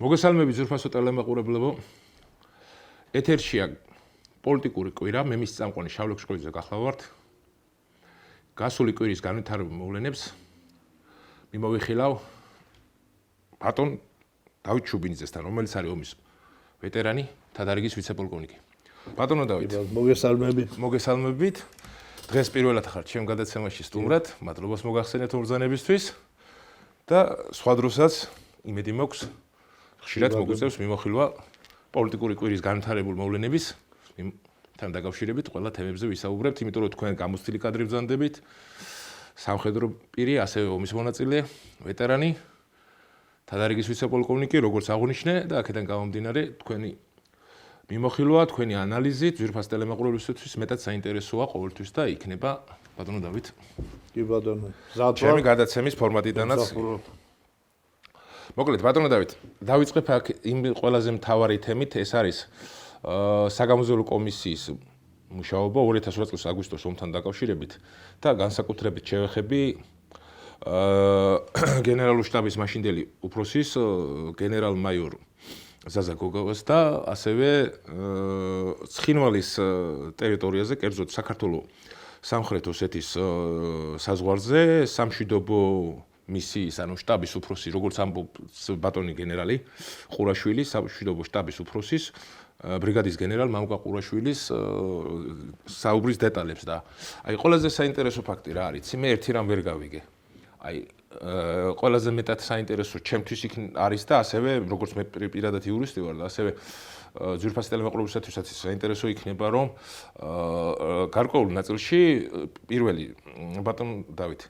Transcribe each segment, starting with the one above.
მოგესალმებით ზურფასო ტელემეყურებლებო. ეთერშია პოლიტიკური კვირა, მე მის წამყვანი შავლე ქსკოლიძე გახლავართ. გასული კვირის განვითარებულ მოვლენებს მიმოვიხილავ ბატონ დავით ჩუბინიძესთან, რომელიც არის ომის ვეტერანი, თადარიგის ვიცე-პოლკოვნიკი. ბატონო დავით, მოგესალმებით. დღეს პირველად ხართ ჩემ გადაცემაში სტუმრად, მადლობას მოგახსენეთ უბრძანებისთვის და სხვა დროსაც იმედი მაქვს ხშირად მოგვიწევს მიმოხილვა პოლიტიკური კვირის განვითარებულ მოვლენების თან დაკავშირებით ყველა თემებზე ვისაუბრებთ, იმიტომ რომ თქვენ გამოცდილი კადრი ბრძანდებით, სამხედრო პირი, ასევე ომის მონაწილე, ვეტერანი, თადარიგის ვიცე-პოლკოვნიკი, როგორც აღვნიშნე და აქედან გამომდინარე, თქვენი მიმოხილვა, თქვენი ანალიზი ძვირფას ტელემეყურებლისათვის მეტად საინტერესოა ყოველთვის და იქნება ბატონო დავით. კი ბატონო. ჩემი გადაცემის ფორმატიდანაც. მოკლედ ბატონო დავით, დავიწყებ აქ იმ ყველაზე მთავარი თემით, ეს არის საგამოძიებო კომისიის მუშაობა 2020 წლის აგვისტოს ომთან დაკავშირებით და განსაკუთრებით შევეხები გენერალური შტაბის მაშინდელი უფროსის გენერალ-მაიორ ზაზა გოგოვას და ასევე ცხინვალის ტერიტორიაზე, კერძოდ საქართველოს სამხრეთ ოსეთის საზღვარზე სამშვიდობო მისიის, ანუ შტაბის უფროსი, როგორც ამბობს ბატონი გენერალი ყურაშვილი, სამშვიდობო შტაბის უფროსის ბრიგადის გენერალ მამუკა ყურაშვილის საუბრის დეტალებს და აი ყველაზე საინტერესო ფაქტი რა არის? მე ერთი რამ ვერ გავიგე. აი ყველაზე მეტად საინტერესო ჩემთვის იქ არის და ასევე როგორც მე პირადად იურისტი ვარ და ასევე ძვირფას ტელემეყურებლისათვისაც საინტერესო იქნება რომ გარკვეულ ნაწილში პირველი ბატონ დავით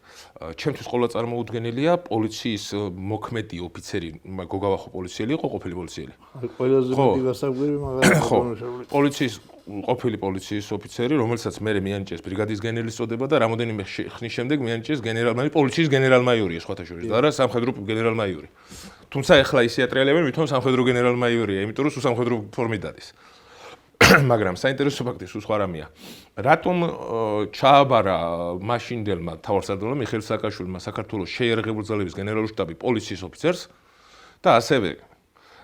ჩემთვის ყველა წარმოუდგენელია პოლიციის მოქმედი ოფიცერი გოგავა ხო პოლიციელი იყო ყოფილი პოლიციელი ყველაზე მეტი გასაკვირი მაგრამ პოლიციის ყოფილი პოლიციის ოფიცერი რომელსაც მე მიანიჭეს ბრიგადის გენერლის წოდება და რამოდენიმე ხნის შემდეგ მიანიჭეს გენერალ-მაიორი პოლიციის გენერალ-მაიორია სხვათა შორის და არა სამხედრო გენერალ-მაიორი თუმცა ეხლა ისე ატრიალებენ ვითომ სამხედრო გენერალ-მაიორია იმიტომ რომ სულ სამხედრო ფორმით დადის მაგრამ საინტერესო ფაქტი სულ სხვა რამეა რატომ ჩააბარა მაშინდელმა მთავარსარდალმა მიხეილ სააკაშვილმა საქართველოს შეიარაღებული ძალების გენერალური შტაბი პოლიციის ოფიცერს და ასევე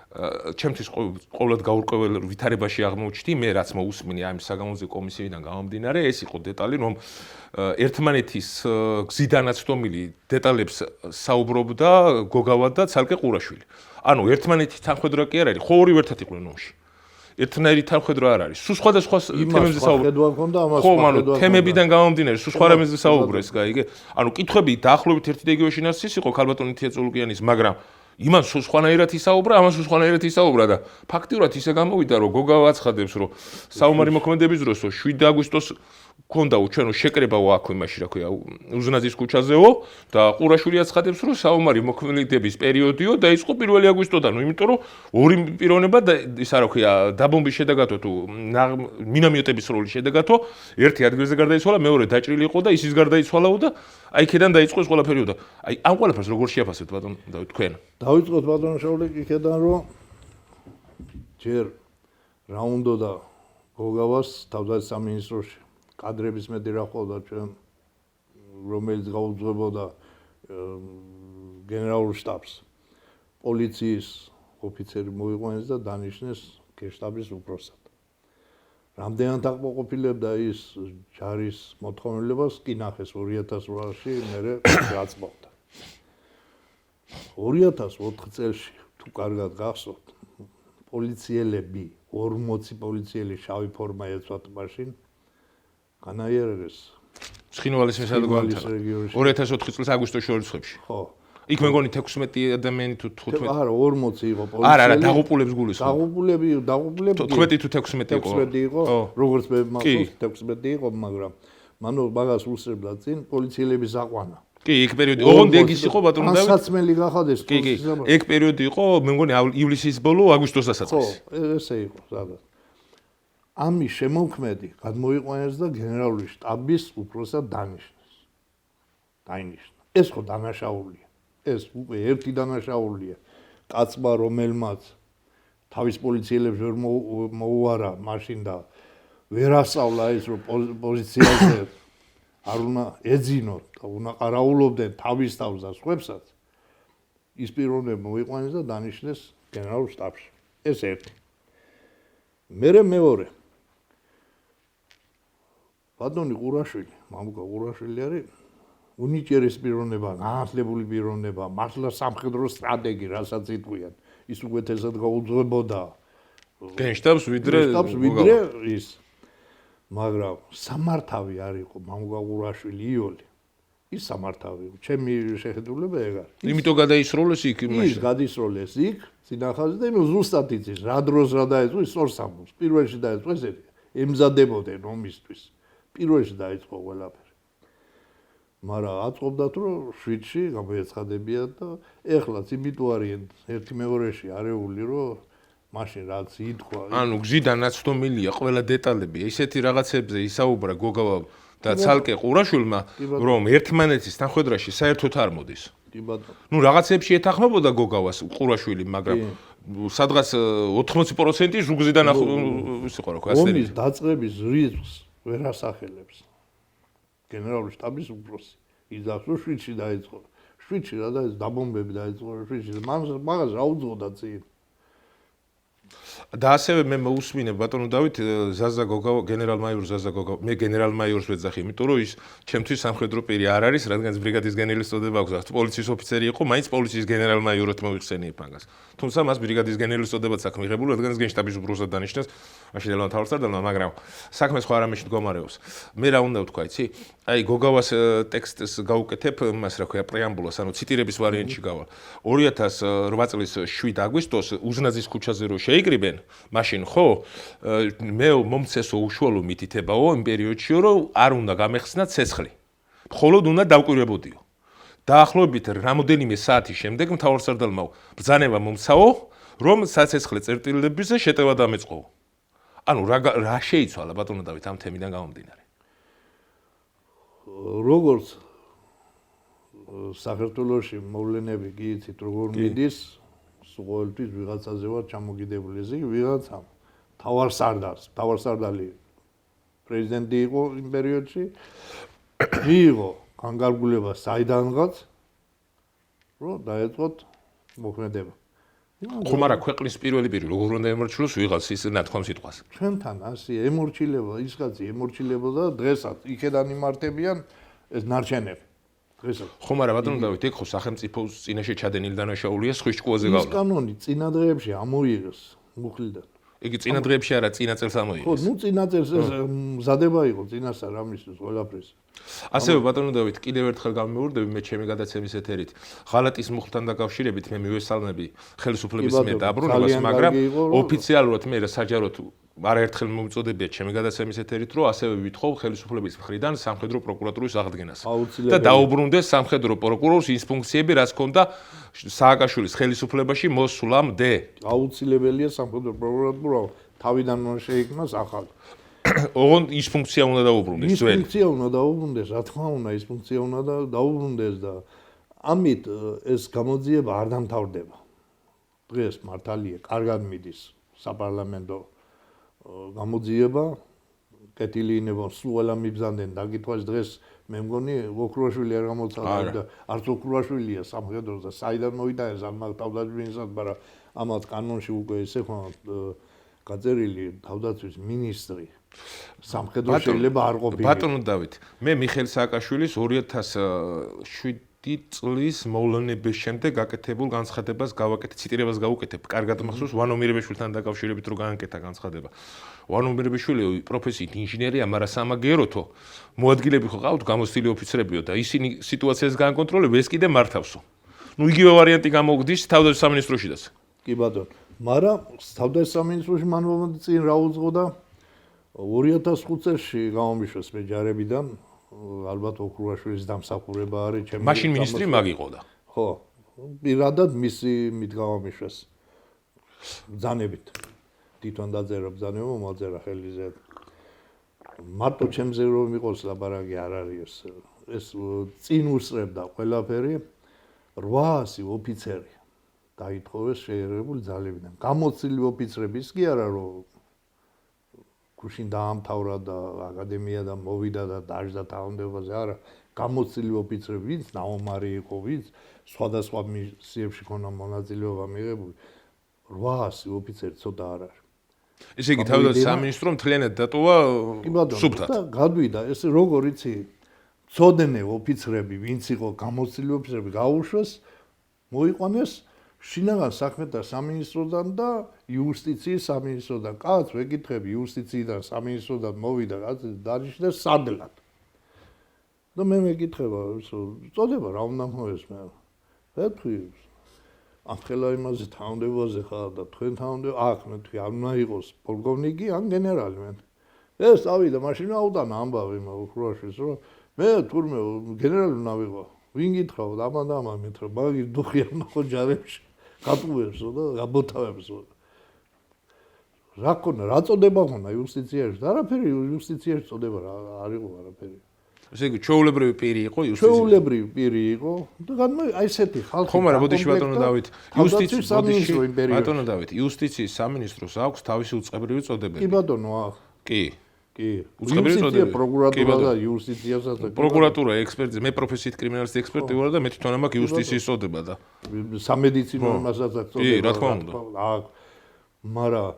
ჩემთვის ყოველად გაურკვეველ ვითარებაში აღმოჩნდი მე რაც მოусმინე ამ საგამოძიებო კომისიიდან გამომდინარე ეს იყო დეტალი რომ ერთმანეთის გზიდანაცდომილი დეტალებს საუბრობდა გოგავა და ცალკე ყურაშვილი ანუ ერთმანეთის თანხმედრა კი არ არის ხო ორივე ერთად იყვნენ ომში ერთნაირი თანხმედრა არ არის სულ სხვადასხვა თემებზე საუბრობ ხო ანუ თემებიდან გამომდინარე სულ სხვა რამეზე საუბრეს გაიგე ანუ კითხვები დაახლოებით ერთი და იგივე შინაარსის იყო ქალბატონი თიაწულუკიანის მაგრამ იმან სულ სხვანაირად ისაუბრა, ამან სულ სხვანაირად ისაუბრა და ფაქტიურად ისე გამოვიდა, რომ გოგავა აცხადებს, რომ საომარი მოქმედების დროს 7 აგვისტოს ქონდა ჩვენო შეკრებაო აქვე მაშინ რა ქვია უზნაძის ქუჩაზეო და ყურაშვილი აცხადებს, რომ საომარი მოქმედების პერიოდიო დაიწყო 1 აგვისტოდან, იმიტომ რომ ორი პიროვნება და ისა რა ქვია დაბომბის შედეგათო თუ მინამიოტების სროლის შედეგათო ერთი ადგილზე გარდაიცვალა, მეორე დაჭრილი იყო და ისიც გარდაიცვალაო და აი ქედან დაიწყო ეს ყველაფერი და აი ამ ყველაფერს როგორ შეაფასებთ ბატონ თქვენ? დავიწყოთ ბატონ შავლე იქედან რომ ჯერ რა უნდა და გოგავას თავდაცვის სამინისტროში კადრების მეტი რა ყავდა ჩვენ რომელიც გაუძღვებოდა გენერალურ შტაბს პოლიციის ოფიცერი მოიყვანეს და დანიშნეს გენშტაბის უფროსად რამდენად აკმაყოფილებდა ის ჯარის მოთხოვნილებას კი ნახეს 2008-ში მერე რაც მოხდა 2004 წელს თუ კარგად გახსოვთ პოლიციელები 40 პოლიციელი შავი ფორმა ეცვათ მაშინ განაიერეს ცხინვალის მისადგომთან 2004 წლის აგვისტოს შორისხებში ხო იქ მეგონი 16 ადამიანი თუ 15 არა 40 იყო პოლიციელი არა დაღუპულებს გულისხმობ დაღუპულები 15 თუ 16 იყო 16 იყო როგორც მე მახსოვს 16 იყო მაგრამ მანო მაგას უსწრებდა წინ პოლიციელების აყვანა კი იქ პერიოდი ოღონდ ეგ ის იყო ბატონო დავით სასაცმელი გახადეს კი ეგ პერიოდი იყო მე მგონი ივლისის ბოლო აგვისტოს დასაწყისი ხო ესე იყო სადაც ამის შემოქმედი გადმოიყვანეს და გენერალური შტაბის უფროსად დაინიშნა ეს ხო დანაშაულია ეს უკვე ერთი დანაშაულია კაცმა რომელმაც თავის პოლიციელებს ვერ მოუარა მაშინ და ვერ ასწავლა ის რომ პოზიციაზე არ უნდა ეძინოთ და უნდა ყარაულობდნენ თავის თავს და სხვებსაც ის პიროვნება მოიყვანეს და დანიშნეს გენერალურ შტაბში. ეს ერთი. მეორე. ბატონი ყურაშვილი, მამუკა ყურაშვილი არის უნიჭერის პიროვნება, განათლებული პიროვნება, მართლა სამხედრო სტრატეგი, რასაც იტყვიან. ის უკეთესად გაუძღვებოდა გენშტაბს ვიდრე ის. მაგრამ სამართავი არისო მამუკა ყურაშვილი იოლი. ის სამართავი. ჩემი შეხედულება ეგ არის. იმიტომ გადაისროლეს იქ ის იმაში. გადისროლეს იქ, წინახაზე და იმ ზუსტად იცის, რა დროს რა დაეწყო ის სწორ სამბოს. პირველში დაეწყო ეს ემზადებოდნენ ომისთვის. პირველში დაიწყო ყველაფერი. მაგრამ აწყობდათ რომ 7-ში გამოეცხადებიათ და ეხლაც იმიტო არიან ერთი მეორეში არეული რომ მაშინ რაც ითქვა. ანუ გზიდან ნაცდომილია ყველა დეტალები. ისეთი რაღაცებზე ისაუბრა გოგავა და ცალკე ყურაშვილმა, რომ ერთმანეთის თანხმედრაში საერთოდ არ მოდის. კი ბატონო. ნუ რაღაცებში ეთანხმებოდა გოგავას ყურაშვილი, მაგრამ სადღაც 80% ზუგზიდან ის იყო რა ქვია. ომის დაწყების რიცხვს ვერ ასახელებს. გენერალური შტაბის უფროსი. ის დახსოვ 7-ში დაიწყო. 7-ში რა დაიწყო დაბომბები დაიწყო 7-ში. მაგას რა უძღოდა წინ. და ასევე მე მოусმინე ბატონო დავით ზაზა გოგავა გენერალ-მაიორ ზაზა გოგავა მე გენერალ-მაიორს ვეძახი იმიტომ რომ ის ჩემთვის სამხედრო პირი არ არის რადგან ბრიგადის გენერლის წოდება აქვს პოლიციის ოფიცერი იყო მაინც პოლიციის გენერალ-მაიორად მოიხსენიებ მაგას თუმცა მას ბრიგადის გენერლის წოდებაც აქვს მიღებული რადგან ის გენშტაბის უფროსად დანიშნეს მაშინ ელვან თავმჯდომარემ მაგრამ საქმე სხვა რამეში მდგომარეობს მე რა უნდა ვთქვა იცი აი გოგავას ტექსტს გავუკეთებ მას რა ქვია პრეამბულას ანუ ციტირების ვარიანტში გავალ 2008 წლის 7 აგვისტოს უზნაძის ქუჩაზე რო შეიკრიბენ მაშინ ხო მე მომცესო უშუალო მითითებაო იმ პერიოდშიო რომ არ უნდა გამეხსნა ცეცხლი მხოლოდ უნდა დავკვირვებოდიო დაახლოებით რამოდენიმე საათის შემდეგ მთავარსარდალმა ბრძანება მომცაო რომ საცეცხლე წერტილებზე შეტევა დამეწყო ანუ რა შეიცვალა ბატონო დავით ამ თემიდან გამომდინარე როგორც საქართველოში მოვლენები გიიცით როგორ მიდის ყოველთვის ვიღაცაზე ვარ ჩამოგიდებული ეს იგი ვიღაცამ თავარსარდალი პრეზიდენტი იყო იმ პერიოდში მიიღო განკარგულება საიდანღაც რომ დაეწყოთ მოქმედება ხომ არა ქვეყნის პირველი პირი როგორ უნდა ემორჩილოს ვიღაც ის ნათქვამ სიტყვას ჩვენთან ასე ემორჩილება ის კაცი ემორჩილებოდა დღესაც იქედან იმართებიან ეს ნარჩენები ხომ არა ბატონო დავით ეგ ხო სახელმწიფოს წინაშე ჩადენილი დანაშაულია სხვის ჭკუაზე გავლა ის კანონი წინა დღეებში ამოიღეს მუხლიდან იგი წინა დღეებში არა წინა წელს ამოიღეს ხო ნუ წინა წელს მზადება იყო წინასწარ ამისთვის ყველაფრის ასევე ბატონო დავით კიდევ ერთხელ გამიმეორდები მე ჩემი გადაცემის ეთერით ღალატის მუხლთან დაკავშირებით მე მივესალმები ხელისუფლების მიერ დაბრუნებას მაგრამ ოფიციალურად მე საჯაროდ არაერთხელ მომწოდებია ჩემი გადაცემის ეთერით რომ ასევე ვითხოვ ხელისუფლების მხრიდან სამხედრო პროკურატურის აღდგენას და დაუბრუნდეს სამხედრო პროკურორს ის ფუნქციები რაც ჰქონდა სააკაშვილის ხელისუფლებაში მოსვლამდე აუცილებელია სამხედრო პროკურატურა თავიდან შეიქმნას ახალი ოღონდ ის ფუნქცია უნდა დაუბრუნდეს ძველი. ის ფუნქცია უნდა დაუბრუნდეს, რა თქმა უნდა, ის ფუნქცია უნდა დაუბრუნდეს და ამით ეს გამოძიება არ დამთავრდება. დღეს მართალია, კარგად მიდის საპარლამენტო გამოძიება, კეთილი ინება სულ ყველა მიბრძანდნენ დაკითხვას დღეს მე მგონი ოქრუაშვილი არ გამოცადა და არც ოქრუაშვილია სამხედროს და საიდან მოიტანეს ამ თავდაცვისად, მაგრამ ამათ კანონში უკვე ესე ხო გაწერილი თავდაცვის მინისტრი სამხედრო შეიძლება არ ყოფილიყო. ბატონო დავით, მე მიხეილ სააკაშვილის 2007 წლის მოვლენების შემდეგ გაკეთებულ განცხადებას გავაკეთე, ციტირებას გავუკეთებ. კარგად მახსოვს ვანო მირებიშვილთან დაკავშირებით რო გააკეთა განცხადება. ვანო მირებიშვილი პროფესიით ინჟინერია, მაგრამ სამაგეროთო მოადგილები ხო ყავთ გამოცდილი ოფიცრებიო და ისინი სიტუაციას გააკონტროლებენ, ეს კიდე მართავსო. ნუ იგივე ვარიანტი გამოგდის თავდაცვის სამინისტროშიდაც. კი ბატონო, მაგრამ თავდაცვის სამინისტროში მან წინ რა უძღოდა 2005 წელს გამომიშვეს მე ჯარებიდან ალბათ ოქრუაშვილის დამსახურება არის ჩემი მაშინ მინისტრი მაგ იყოდა ხო პირადად მისი მიდგამომიშვეს ბრძანებით თვითონ დაწერა ბრძანება მოაწერა ხელიზე მარტო ჩემზე რომ იყოს ლაბარაკი არ არის ეს წინ უსწრებდა ყველაფერი 800 ოფიცერი დაითხოვეს შეერებული ძალებიდან გამოცილი ოფიცრების კი არა რომ გუშინ დაამთავრა და აკადემია და მოვიდა და დაждდა თანამდებობაზე არა გამოცილი ოფიცრები ვინც ნაომარი იყო ვინც სხვადასხვა მისიებში ქონა მონაწილეობა მიღებული 800 ოფიცერი ცოტა არ არის. ესე იგი თავდადე სამინისტრო მთლიანად დატოვა სუბთად. და გადვიდა ეს როგორ იცი ცოდნე ოფიცრები, ვინც იყო გამოცდილი ოფიცრები გაუშვეს, მოიყვანეს შინაგან საქმეთა სამინისტროდან და იუსტიციის სამინისტროდან. კაც ვეკითხები იუსტიციიდან სამინისტროდან მოვიდა კაც დანიშნეს სადლად. და მე მეკითხება, წოდება რა უნდა მოეს მე. ვეთქვი ამ ხელა იმაზე თანამდებობაზე ხარ და თქვენ თანამდებობა აქ მე თქვი არ უნდა იყოს პოლკოვნიკი ან გენერალი მე. ეს წავიდა მაშინ აუტანა ამბავი უხრაშის რომ მე თურმე გენერალი უნდა ვიყო. ვინ გითხრაო ამან მეთქვა მაგი დუხი არ ნახო ჯარებში გატუვებსო და გაბოთავებსო. რა ქონა რა წოდება ქონა იუსტიციაში და არაფერი იუსტიციაში წოდება რა არ იყო არაფერი. ესე იგი ჩვეულებრივი პირი იყო იუსტიციის. ჩვეულებრივი პირი იყო და აი ესეთი ხალხი. ხომ არა ბოდიში ბატონო დავით იუსტიციის სამინისტრო იმ პერიოდში. ბატონო დავით იუსტიციის სამინისტროს აქვს თავისი უწყებრივი წოდებები. კი ბატონო აქვს. კი. კი. უწყებრივი წოდებები. პროკურატურა და იუსტიციასაც და პროკურატურა ექსპერტი მე პროფესიით კრიმინალისტი ექსპერტი ვარ და მე თვითონ მაქვს იუსტიციის წოდება და სამედიცინო იმასაც აქვს წოდება. კი რა თქმა უნდა. აქვს. მაგრამ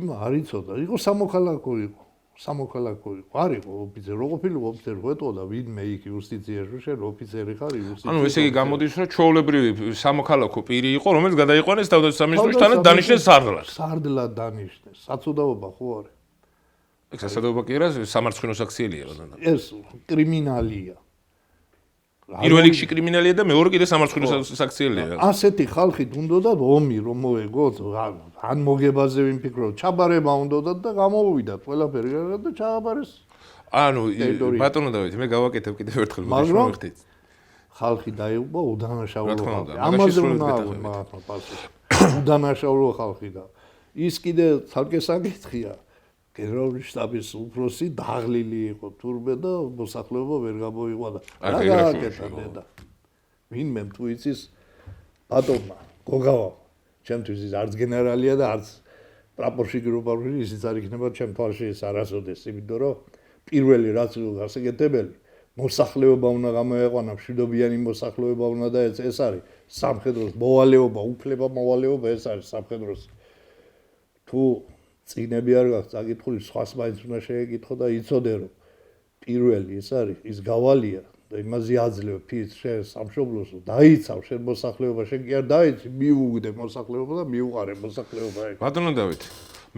იმა არ იცოდა იყო სამოქალაქო იყო. სამოქალაქო იყო არ იყო ოფიცერი რო ყოფილიყო ოფიცერი ვეტყოდა ვინმე იქ იუსტიციაში შენ ოფიცერი ხარ იუსტიციაში. ანუ ესე იგი გამოდის რომ ჩვეულებრივი სამოქალაქო პირი იყო რომელიც გადაიყვანეს თავდაცვის სამინისტროში თანაც დანიშნეს სარდლად. სარდლად დანიშნეს. საცოდაობა ხო არის. ეგ სასადობა კი არა სამარცხვინო საქციელია ბატონო. ეს კრიმინალია. პირველ რიგში კრიმინალია და მეორე კიდე სამარცხვინო საქციელია. ასეთი ხალხი უნდოდა ომი რომ მოეგოთ ან მოგებაზე ვიმფიქროთ ჩაბარება უნდოდა და გამოვიდათ ყველაფერი და ჩააბარეს. ანუ ბატონო დავით მე გავაკეთებ კიდევ ერთხელ მოხდით. ხალხი დაიღუპა უდანაშაულო ხალხი. ამაზე ამაზე უნდა მაგათმა პასუხი. უდანაშაულო ხალხი და ის კიდე თალკე საკითხია. გენერალური შტაბის უფროსი დაღლილი იყო თურმე და მოსახლეობა ვერ გამოიყვა და რა გააკეთა დედა. ვინმე თუ იცის ბატონმა გოგავა ჩემთვის ის არც გენერალია და არც პრაპორშიკი რობავი ისიც არ იქნება ჩემ თვალში ეს არასოდეს იმიტომ რომ პირველი რაც გასაკეთებელი მოსახლეობა უნდა გამოეყვანა მშვიდობიანი მოსახლეობა უნდა და ეს არის სამხედროს მოვალეობა უფლება მოვალეობა ეს არის სამხედროს თუ წიგნები არ გაქვს წაკითხული სხვას მაინც უნდა შეეკითხო და იცოდე რომ პირველი ეს არის ის გავალია და იმაზე აძლევ ფის შენ სამშობლოს დაიცავ შენ მოსახლეობა შენ კი არ დაიცი მიუგდე მოსახლეობა და მიუყარე მოსახლეობა ეგ ბატონო დავით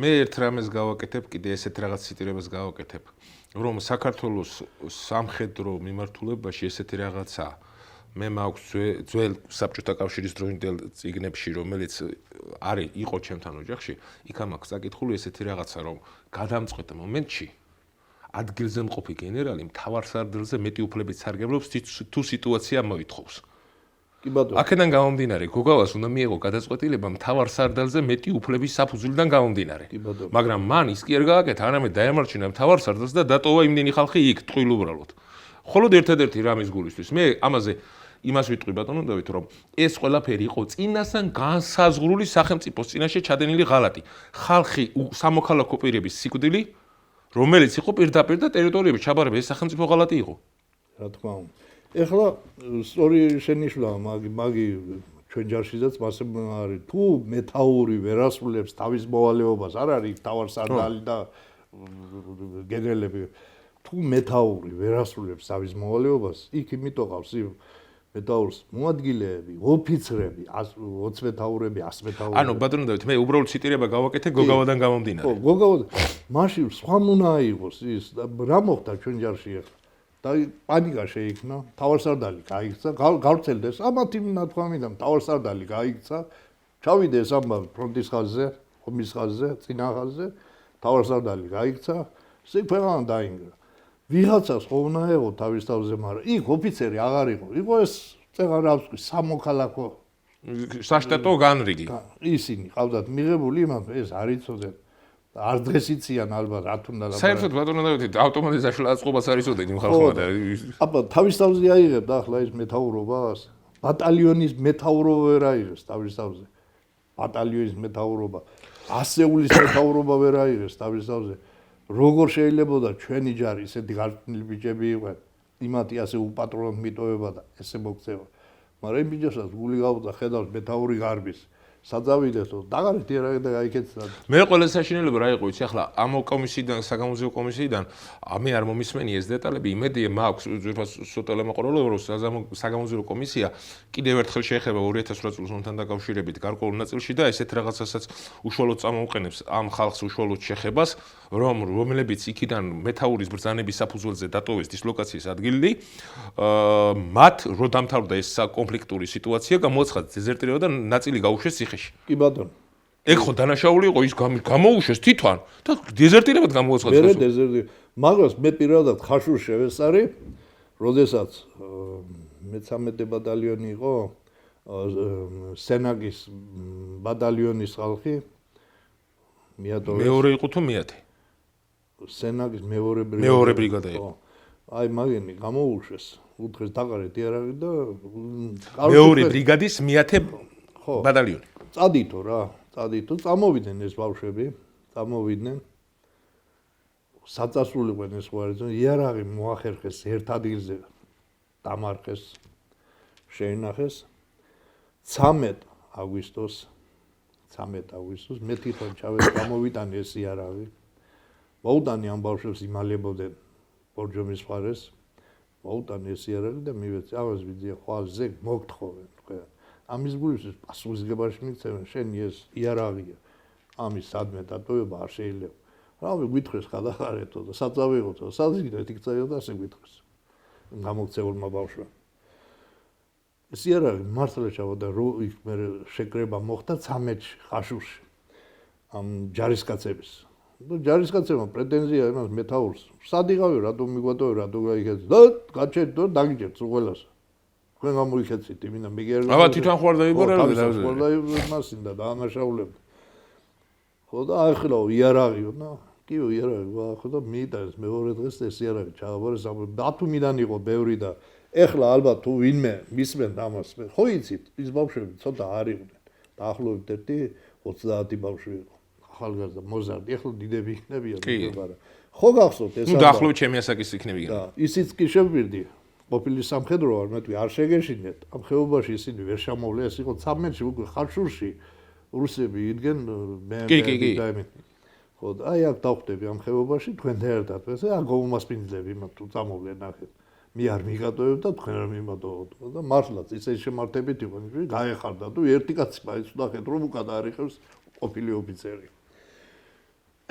მე ერთ რამეს გავაკეთებ კიდე ესეთ რაღაც ციტირებას გავაკეთებ რომ საქართველოს სამხედრო მიმართულებაში ესეთი რაღაცა მე მაქვს ძველ საბჭოთა კავშირის დროინდელ წიგნებში რომელიც არის იყო ჩემთან ოჯახში იქ მაქვს საკითხული ესეთი რაღაცა რომ გადამწყვეტ მომენტში ადგილზე მყოფი გენერალი მთავარ სარდლზე მეტი უფლებით სარგებლობს თუ სიტუაცია მოითხოვს კი ბატონო აქედან გამომდინარე გოგავას უნდა მიეღო გადაწყვეტილება მთავარ სარდლზე მეტი უფლების საფუძვლიდან გამომდინარე მაგრამ მან ის კი არ გააკეთა არამედ დაემარჩინა მთავარ სარდლს და დატოვა იმდენი ხალხი იქ ტყუილუბრალოდ ხოლო ერთადერთი რამის გულისთვის მე ამაზე იმას ვიტყვი ბატონო დავით რომ ეს ყველაფერი იყო წინასთან განსაზღვრული სახელმწიფოს წინაშე ჩადენილი ღალატი ხალხი სამოქალაქო პირების სიკვდილი რომელიც იყო პირდაპირ და ტერიტორიების ჩაბარება ეს სახელმწიფო ღალატი იყო რა თქმა უნდა ეხლა სწორი შენიშვნა მაგი ჩვენ ჯარშიც მასე არის თუ მეთაური ვერ ასრულებს თავის მოვალეობას არ არის თავარ სარდალი და გენერლები თუ მეთაური ვერ ასრულებს თავის მოვალეობას იქ იმიტომ ყავს მეთაურს მოადგილეები, ოფიცრები, 20 მეთაურები, 100 მეთაურები. ანუ ბატონო დავით, მე უბრალოდ ციტირება გავაკეთე გოგავადან გამომდინარე. ხო, გოგავა. მაშინ სხვა უნდა აიღოს ის და რა მოხდა ჩვენ ჯარში ახლა? და პანიკა შეიქმნა, თავარსარდალი გაიქცა, გავრცელდეს ამათი ნათქვამი და თავარსარდალი გაიქცა. ჩავიდა ეს ამბავი ფრონტის ხაზზე, ომის ხაზზე, წინა ხაზზე, თავარსარდალი გაიქცა, ისე ქვეყანა დაინგრა. ვიღაცას ხო უნდა ეღო თავის თავზე, მაგრამ იქ ოფიცერი აღარ იყო. იყო ეს წეღარ რავს თქვი, სამოქალაქო საშტატო განრიგი. ისინი ყავდათ მიღებული იმათ ეს არ იცოდნენ. არ დღეს იციან ალბათ რა თუნდა და საერთოდ ბატონო დავით ავტომატიზაციის აწყობას არ იცოდნენ იმ ხალხმა და აბა თავის თავზე აიღებ და ახლა ის მეთაურობას ბატალიონის მეთაურობა ვერ აიღებს თავის თავზე. ბატალიონის მეთაურობა, ასეულის მეთაურობა ვერ აიღებს თავის თავზე. როგორ შეიძლებოდა ჩვენი ჯარი ისეთი გარტყმილი ბიჭები იყვნენ იმათი ასე უპატრონოდ მიტოვება და ესე მოქცევა მაგრამ იმ ბიჭებსაც გული გაუწა ხედავს მეთაური გარბის საძავიდეთო დაგარეთ იარაღი და გაიქეცდა. მე ყველა საშინელება რა იყო იცი ახლა ამ კომისიიდან საგამოძიებო კომისიიდან მე არ მომისმენი ეს დეტალები იმედია მაქვს სოტელე მოყოლება რომ საგამოძიებო კომისია კიდევ ერთხელ შეეხება 2008 წლის ომთან დაკავშირებით გარკვეულ ნაწილში და ესეთ რაღაცასაც უშუალოდ წამოუყენებს ამ ხალხს უშუალოდ შეხებას რომლებიც იქიდან მეთაურის ბრძანების საფუძველზე დატოვეს დისლოკაციის ადგილი მათ რო დამთავრდა ეს კონფლიქტური სიტუაცია გამოაცხადეს დეზერტირება და ნაწილი გაუშვეს ციხეში. კი ბატონო. ეგ ხო დანაშაული იყო ის გამოუშვეს თვითონ და დეზერტირებად გამოაცხადეს. მე დეზერტირება. მაგრამ მე პირველად ხაშურ შევესწარი, როდესაც მე-13 ბატალიონი იყო სენაგის ბატალიონის ხალხი მიატოვეს. მეორე იყო თუ მეათე? სენაგის მეორე ბრიგადა იყო. აი მაგენი გამოუშვეს. უთხრეს დაგარეთ იარაღი და მეორე ბრიგადის მეათე ბატალიონი. წადითო რა, წადითო, წამოვიდნენ ეს ბავშვები, წამოვიდნენ. საწასრულიყვნენ ეს ხوارზე, იარაღი მოახერხეს ერთ ადგილზე, დამარხეს, შეინახეს. 13 აგვისტოს მე თვითონ ჩავედი, გამოვიტანე ეს იარაღი. მოუტანე ამ ბავშვებს იმალებოდნენ ბორჯომის მხარეს. მოუტანე ეს იარაღი და მივეცი, ამას ვიძია ხვალზე მოგთხოვენ თქვენ. ამის გულისთვის პასუხისგებაში მიქცევენ შენი ეს იარაღია. ამის სადმე დატოვება არ შეიძლება. რავი გვითხრეს გადახარეთო და საწავიღოთო, საზიდეთ იქცეო და ასე გვითხრეს. გამოგცეულმა ბავშვმა. ეს იარაღი მართლა ჩავდა რო იქ მე შეკრება მოხდა 13-ში ხაშურში. ამ ჯარისკაცების. და ჯარისკაცებმა პრეტენზია იმას მეთაურს. სადიღავი რატომ მიგვატოვე, რატომ გაიქეცე? და გაჩერდ და დაგიჭერთ ყველას. თქვენ გამოიქეცით იმინა მიგერ. აბა თვითონ ხوار დაიბორებდა და ხوار მასინდა დაანაშაულებდა. ხო და ახლა იარაღიო და კი იარაღი ხო და მიიტანეს მეორე დღეს ეს იარაღი ჩააბარეს დათუმიდან იყო ბევრი და ეხლა ალბათ თუ ვინმე მისმენთ ამას ხო იცით ის ბავშვები ცოტა არ იყვნენ დაახლოებით 30 ბავშვი იყო ახალგაზრდა მოზარდი ეხლა დიდები იქნებიან მაგრამ ხო გახსოვთ ეს ნუ დაახლოებით ჩემი ასაკის იქნებიან და ისიც კი შევბირდი ყოფილი სამხედრო არ მეტყვი არ შეგეშინეთ ამ ხეობაში ისინი ვერ შემოვლეს ეს იყო 13-ში უკვე ხარშურში რუსები იდგენ მე და ხო აი აქ დავხვდები ამ ხეობაში თქვენთან ერთად ესე აქ გომასპინძლები მათ თუ წამოვლენ ნახეთ მე არ მიგატოვებ და თქვენ არ მიმატოვოთ და მართლაც ისე შემართებით იყო გაეხარდა თუ ერთი კაცი მაინც ნახეთ რომ უკან არიხევს ყოფილი ოფიცერი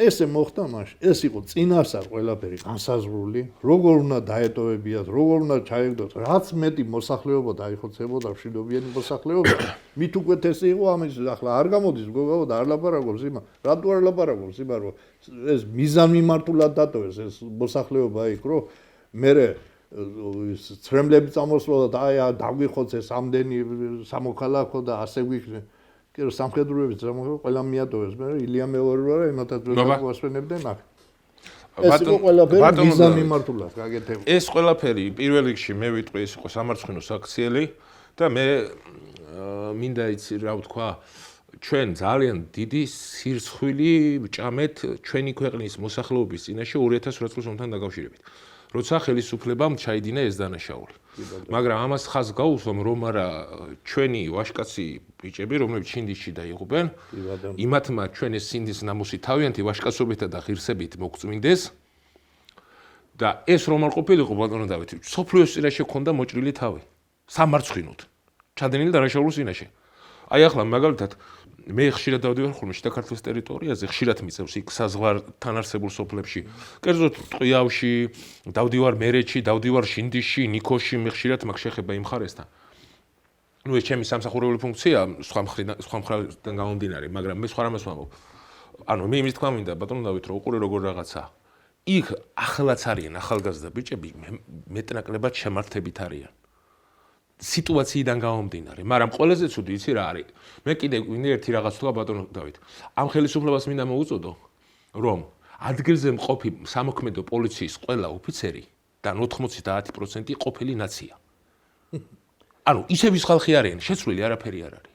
ესე მოხდა მაშინ ეს იყო წინასწარ ყველაფერი განსაზღვრული როგორ უნდა დაეტოვებიათ როგორ უნდა ჩაეგდოთ რაც მეტი მოსახლეობა დაიხოცებოდა მშვიდობიანი მოსახლეობა მით უკეთესი იყო ამის ახლა არ გამოდის მგონია და არ ლაპარაკობს იმა რატო არ ლაპარაკობს იმა რომ ეს მიზანმიმართულად დატოვეს ეს მოსახლეობა იქ რომ მე ცრემლები წამოსვლა და აი დაგვიხოცეს ამდენი სამოქალაქო და ასე გვიქნე კი რომ სამხედროებიც რა ყველა მიატოვეს მე ილია მეორე რა იმათაც გვასვენებდნენ აქ ეს იყო ყველაფერი მიზანმიმართულად გაკეთებული ეს ყველაფერი პირველ რიგში მე ვიტყვი ეს იყო სამარცხვინო საქციელი და მე მინდა იცი რა ვთქვა ჩვენ ძალიან დიდი სირცხვილი ვჭამეთ ჩვენი ქვეყნის მოსახლეობის წინაშე 2008 წლის ომთან დაკავშირებით როცა ხელისუფლებამ ჩაიდინა ეს დანაშაული. მაგრამ ამას ხაზს გაუსვამ რომ არა ჩვენი ვაშკაცი ბიჭები რომლებიც შინდისში დაიღუპენ იმათმა ჩვენ ეს სინდის ნამუსი თავიანთი ვაშკაცობითა და ღირსებით მოგწმინდეს და ეს რომ არ ყოფილიყო ბატონო დავითი სოფლიოს წინაშე ქონდა მოჭრილი თავი სამარცხვინოდ ჩადენილი დანაშაულის წინაშე აი ახლა მაგალითად მე ხშირად დავდივარ ხოლმე შიდა ქართლის ტერიტორიაზე ხშირად მიწევს იქ საზღვართან არსებულ სოფლებში კერძოდ ტყიავში დავდივარ მერეთში დავდივარ შინდისში ნიქოში მე ხშირად მაგ შეხება იმ ხარესთან ნუ ეს ჩემი სამსახურეული ფუნქცია სხვა მხრიდან გამომდინარე მაგრამ მე სხვა რამას ვამბობ ანუ მე იმის თქვა მინდა ბატონო დავით რომ უყურე როგორ რაღაცა იქ ახლაც არიან ახალგაზრდა ბიჭები მეტნაკლებად შემართებით არიან სიტუაციიდან გამომდინარე, მაგრამ ყველაზე ცუდი იცი რა არის? მე კიდე გვინდა ერთი რაღაც თქვა ბატონო დავით. ამ ხელისუფლებას მინდა მოუწოდო, რომ ადგილზე მყოფი სამოქმედო პოლიციის ყველა ოფიცერი და 90% ყოფილი ნაცია. ანუ ისევის ხალხი არიან, შეცვლილი არაფერი არ არის.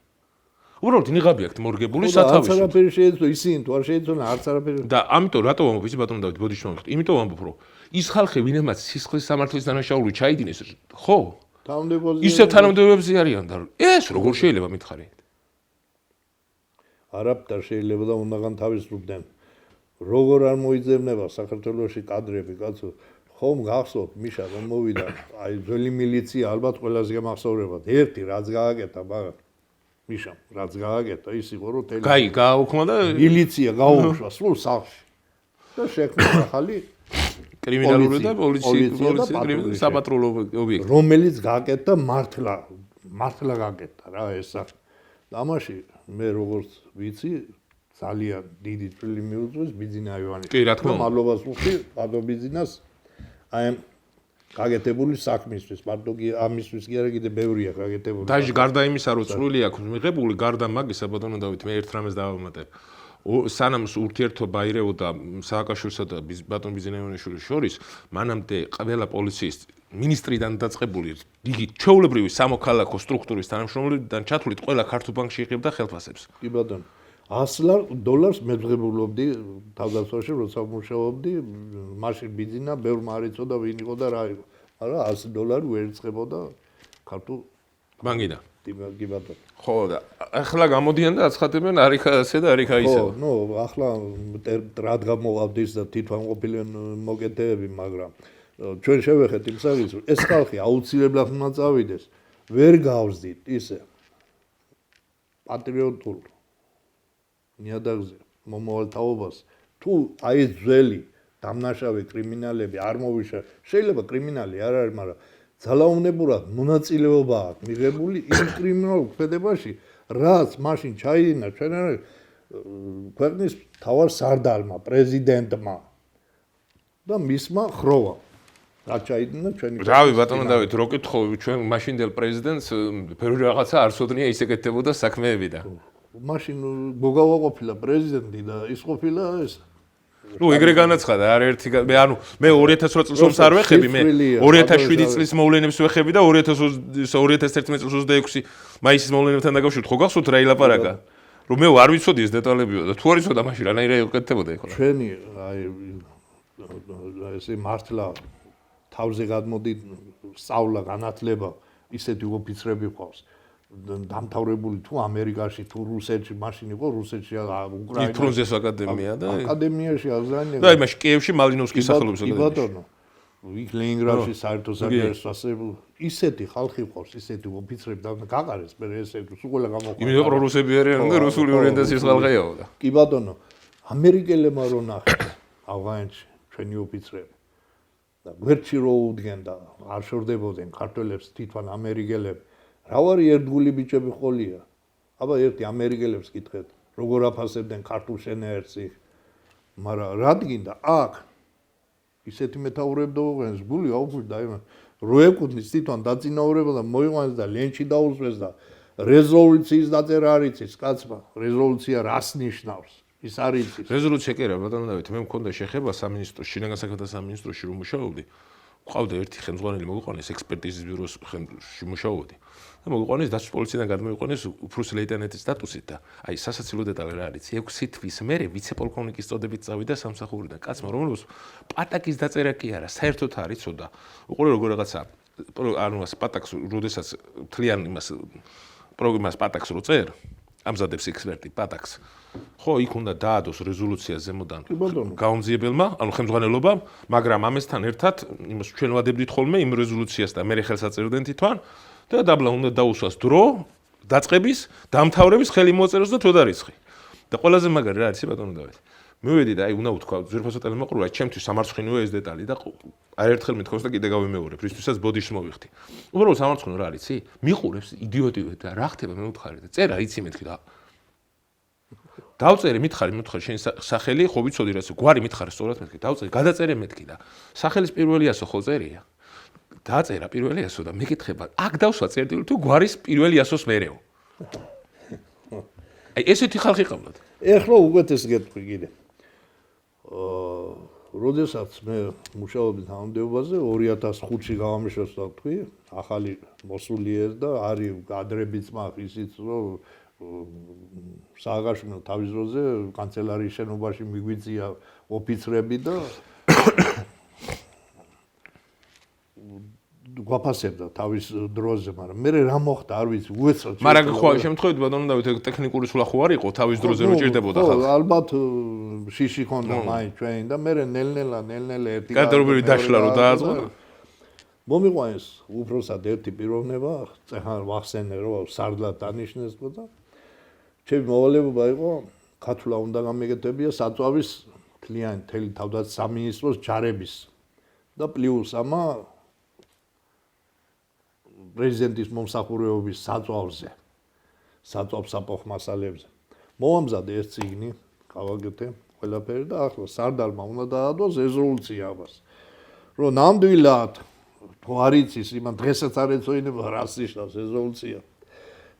უბრალოდ ნიღაბი აქვთ მორგებული სათავეში. არც არაფერი შეეძლო ისინი თუ არ შეეძლო არც არაფერი. და ამიტომ რატო ვამბობ იცი ბატონო დავით, ბოდიში მომხდ. იმიტომ ვამბობ, რომ ის ხალხი ვინემაც სისხლის სამართლის დანაშაული ჩაიდინეს, ხო? ისევ თანამდებობებზე არიან და ეს როგორ შეიძლება მითხარით? არაბთა შეიძლება და უნდაგან თავისუფლდნენ. როგორ არ მოიძებნება საქართველოში კადრები, კაცო, ხომ გახსოვთ მიშა რომ მოვიდა, აი ძველი მილიცია ალბათ ყველაზე გამახსოვრებათ. ერთი რაც გააკეთა, მაგრამ მიშამ რაც გააკეთა, ის იყო რომ გააუქმა და მილიცია გაუუშვა სულ სახლში. და შექმნა ახალი კრიმინალური და პოლიცია საპატრულო ობიექტი. რომელიც გააკეთა მართლა გააკეთა რა ეს სახე. ამაში მე როგორც ვიცი ძალიან დიდი წვლილი მიუძღვის ბიძინა ივანიშვილი. კი, რა თქმა უნდა. მადლობას ვუხდი ბატონ ბიძინას აი ამ გაკეთებული საქმისთვის, მარტო კი ამისთვის კი არა კიდე ბევრია გაკეთებული. დაჟე გარდა იმისა, რომ წვლილი აქვს მიღებული, გარდა მაგისა ბატონო დავით, მე ერთ რამეს დავამატებ. სანამ ურთიერთობა აირეოდა სააკაშვილსა და ბატონ ბიძინა ივანიშვილის შორის, მანამდე ყველა პოლიციის მინისტრიდან დაწყებული იგი ჩვეულებრივი სამოქალაქო სტრუქტურის თანამშრომლებიდან ჩათვლით ყველა ქართულ ბანკში იღებდა ხელფასებს. კი ბატონო. $100 მეძღებულობდი თავდაცვაში, როცა მუშაობდი, მაშინ ბიძინა ბევრმა არ იცოდა ვინ იყო და რა იყო. მაგრამ $100 ვერ იწყებოდა ქართულ ბანკიდან. კი ბატონო. ხო და ახლა გამოდიან და აცხადებენ არიქა ასე და არიქა ისე. ხო, ნუ ახლა რადგან მოვავდეს და თვითონ ყოფილენ მოკეთეები, მაგრამ ჩვენ შევეხეთ იმ საკითხს, რომ ეს ხალხი აუცილებლად უნდა წავიდეს. ვერ გავზდით ისე პატრიოტულ ნიადაგზე მომავალ თაობას თუ აი ეს ძველი დამნაშავე კრიმინალები არ მოვიშა, შეიძლება კრიმინალი არ არის, მაგრამ ძალაუნებურად მონაწილეობა აქვს მიღებული იმ კრიმინალურ ქმედებაში, რაც მაშინ ჩაიდინა ჩვენ ქვეყნის მთავარ სარდალმა, პრეზიდენტმა და მისმა ხროვამ. რა ჩაიდინა ჩვენი რავი ბატონო დავით, რო კითხო ჩვენ მაშინდელ პრეზიდენტს ბევრი რაღაცა არ სოდნია ის ეკეთებოდა საქმეები და მაშინ გოგავა ყოფილა პრეზიდენტი და ის ყოფილა ეს ნუ ეგრე განაცხადა არაერთი მე ანუ მე 2008 წელს ომს არ ვეხები მე 2007 წლის მოვლენებს ვეხები და 2011 წლის 26 მაისის მოვლენებთან დაკავშირებით ხო გახსოვთ რა ილაპარაკა რომ მე არ ვიცოდი ეს დეტალებიო და თუ არ ვიცოდა მაშინ რანაირად ეკეთებოდა ეხლა ჩვენი აი ესე მართლა თავზე გადმოდი სწავლა განათლება ისეთი ოფიცრები ყავს დამთავრებული თუ ამერიკაში თუ რუსეთში მაშინ იყო რუსეთში უკრაინაში ფრუნზეს აკადემია და აკადემიაში აღზარნია და იმაში კიევში მალინოვსკის სახელობის აკადემია ბატონო იქ ლენინგრადში საერთო საკითხს ასე ისეთი ხალხი ყავს ისეთი ოფიცრები და გაყარეს მე ესე სულ ყველა გამოყვა იმიტომ რომ რუსები არიან და რუსული ორიენტაციის ხალხია და კი ბატონო ამერიკელებმა რო ნახეს ავღანეთში ჩვენი ოფიცრები და გვერდში რო უდგენდა არ შორდებოდნენ ქართველებს თვითონ ამერიკელები რავარი ერთგული ბიჭები ყოლია აბა ერთი ამერიკელებს კითხეთ როგორ აფასებდნენ ქართულ შენაერთს მაგრამ რადგინდა აქ ისეთი მეტაურები დაუღენეს გული აუხვიდა იმ რო ეკუთვნის თვითონ დაწინაურება და მოიყვანეს და ლენჩი დაუსვეს და რეზოლუციის დაწერა არ იცის კაცმა რეზოლუცია რას ნიშნავს ის არ იცის რეზოლუცია კი არა ბატონო დავით მე მქონდა შეხება სამინისტროში შინაგან საქმეთა სამინისტროში რომ მუშაობდი ყავდა ერთი ხელმძღვანელი მოიყვანეს ექსპერტიზის ბიუროში მუშაობდი და მოიყვანეს დაცვის პოლიციიდან გადმოიყვანეს უფროსი ლეიტენანტის სტატუსით და აი სასაცილო დეტალი რა არის 6 თვის მერე ვიცე-პოლკოვნიკის წოდებით წავიდა სამსახურიდან კაცმა რომელს პატაკის დაწერა კი არა საერთოდ არ იცოდა უყურე როგორ რაღაცა ანუ ას პატაკს როდესაც თლიან იმას პროგრამას პატაკს რო წერ ამზადებს ექსპერტი პატაკს ხო იქ უნდა დაადოს რეზოლუცია ზემოდან გაუმძიებელმა ანუ ხელმძღვანელობამ მაგრამ ამასთან ერთად იმას ჩვენ ვადებდით ხოლმე იმ რეზოლუციას და მე ხელს აწერდნენ თვითონ და დაბლა უნდა დაუსვას დრო დაწყების დამთავრების ხელი მოწეროს და თოდარიცხი და ყველაზე მაგარი რა არის ბატონო დავით მივედი და აი უნდა ვთქვა ზურფასო ტელემოყრუა ჩემთვის სამარცხინოა ეს დეტალი და აერთხელ მithქოს და კიდე გავიმეორებ რისთვისაც ბოდიშს მოვიხდი უბრალოდ სამარცხინო რა არის იცი მიყურებს იდიოტი და რა ხდება მე ვთხარი და წერა იცი მეთქი და დავწერე მითხარი შენ სახელი ხო ვიცოდი რა გვარი მითხარი სწორად მეთქი დავწერე გადაწერე მეთქი და სახელის პირველიასო ხო წერია დაწერა პირველიასო და მეკითხება აქ დავსვა წერტილი თუ გვარის პირველიასოს მერეო აი ესეთი ხალხი ყავდათ ეხლა უკეთეს გეტყვი კიდე როდესაც მე მუშაობდი თანამდებობაზე 2005-ში გავამეშვა და თქვი ახალი მოსული ეს და არის კადრებიც მაგ ისიც რომ სააგაშვილო თავის დროზე კანცელარიის შენობაში მიგვიწია ოფიცრები და გვაფასებდა თავის დროზე, მაგრამ მე რა მოხდა, არ ვიცი, უეცრად. მაგრამ ხო, შემთხვევით ბატონო დავით, ტექნიკური სულა ხო არ იყო თავის დროზე რო ჭირდებოდა ხალხი. ხო, ალბათ შიში ხონდა მაინც ჩვენ და მე ნელ-ნელა ერთი გარდაობრივი დაშლა რო დააწყო. მომიყვანეს უფროსად ერთი პიროვნება, წეხან ვახსენე რომ სარდლად დანიშნეს და ჩემი მოვალეობა იყო ქართულა უნდა გამეკეთებია საწვავის თლიანი თელი თავდაცვის სამინისტროს ჯარების და პლუს ამა პრეზიდენტის მომსახურეობის საწვავზე საწვავს საფოხ მასალებზე მოამზადე ეს წიგნი გავაკეთე ყველაფერი და ახლა სარდალმა უნდა დაადოს რეზოლუცია ამას რომ ნამდვილად თუ არ იცის იმან დღესაც არ ეწოინება რას ნიშნავს რეზოლუცია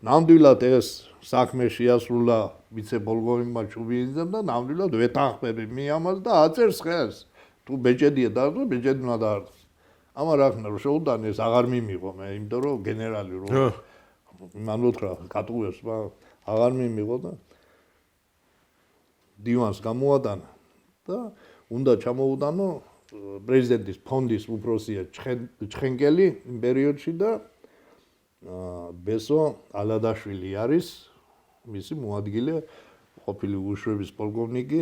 ნამდვილად ეს საქმე შეასრულა ვიცე-პოლკოვნიკმა ჩუბინიძემ და ნამდვილად ვეთანხმები მე ამას და აწერს ხელს თუ ბეჭედია დაარდო ბეჭედი უნდა დაარდოს ამა რა ხნა რომ შეუდან ეს აღარ მიმიღო მე იმიტომ რომ გენერალი რომ მან უთხრა კატუებს აღარ მიმიღო და დივანს გამოადანა და უნდა ჩამოუდანო პრეზიდენტის ფონდის უფროსია ჩხენკელი იმ პერიოდში და ბესო ალადაშვილი არის მისი მოადგილე ყოფილი უშუების პოლკოვნიკი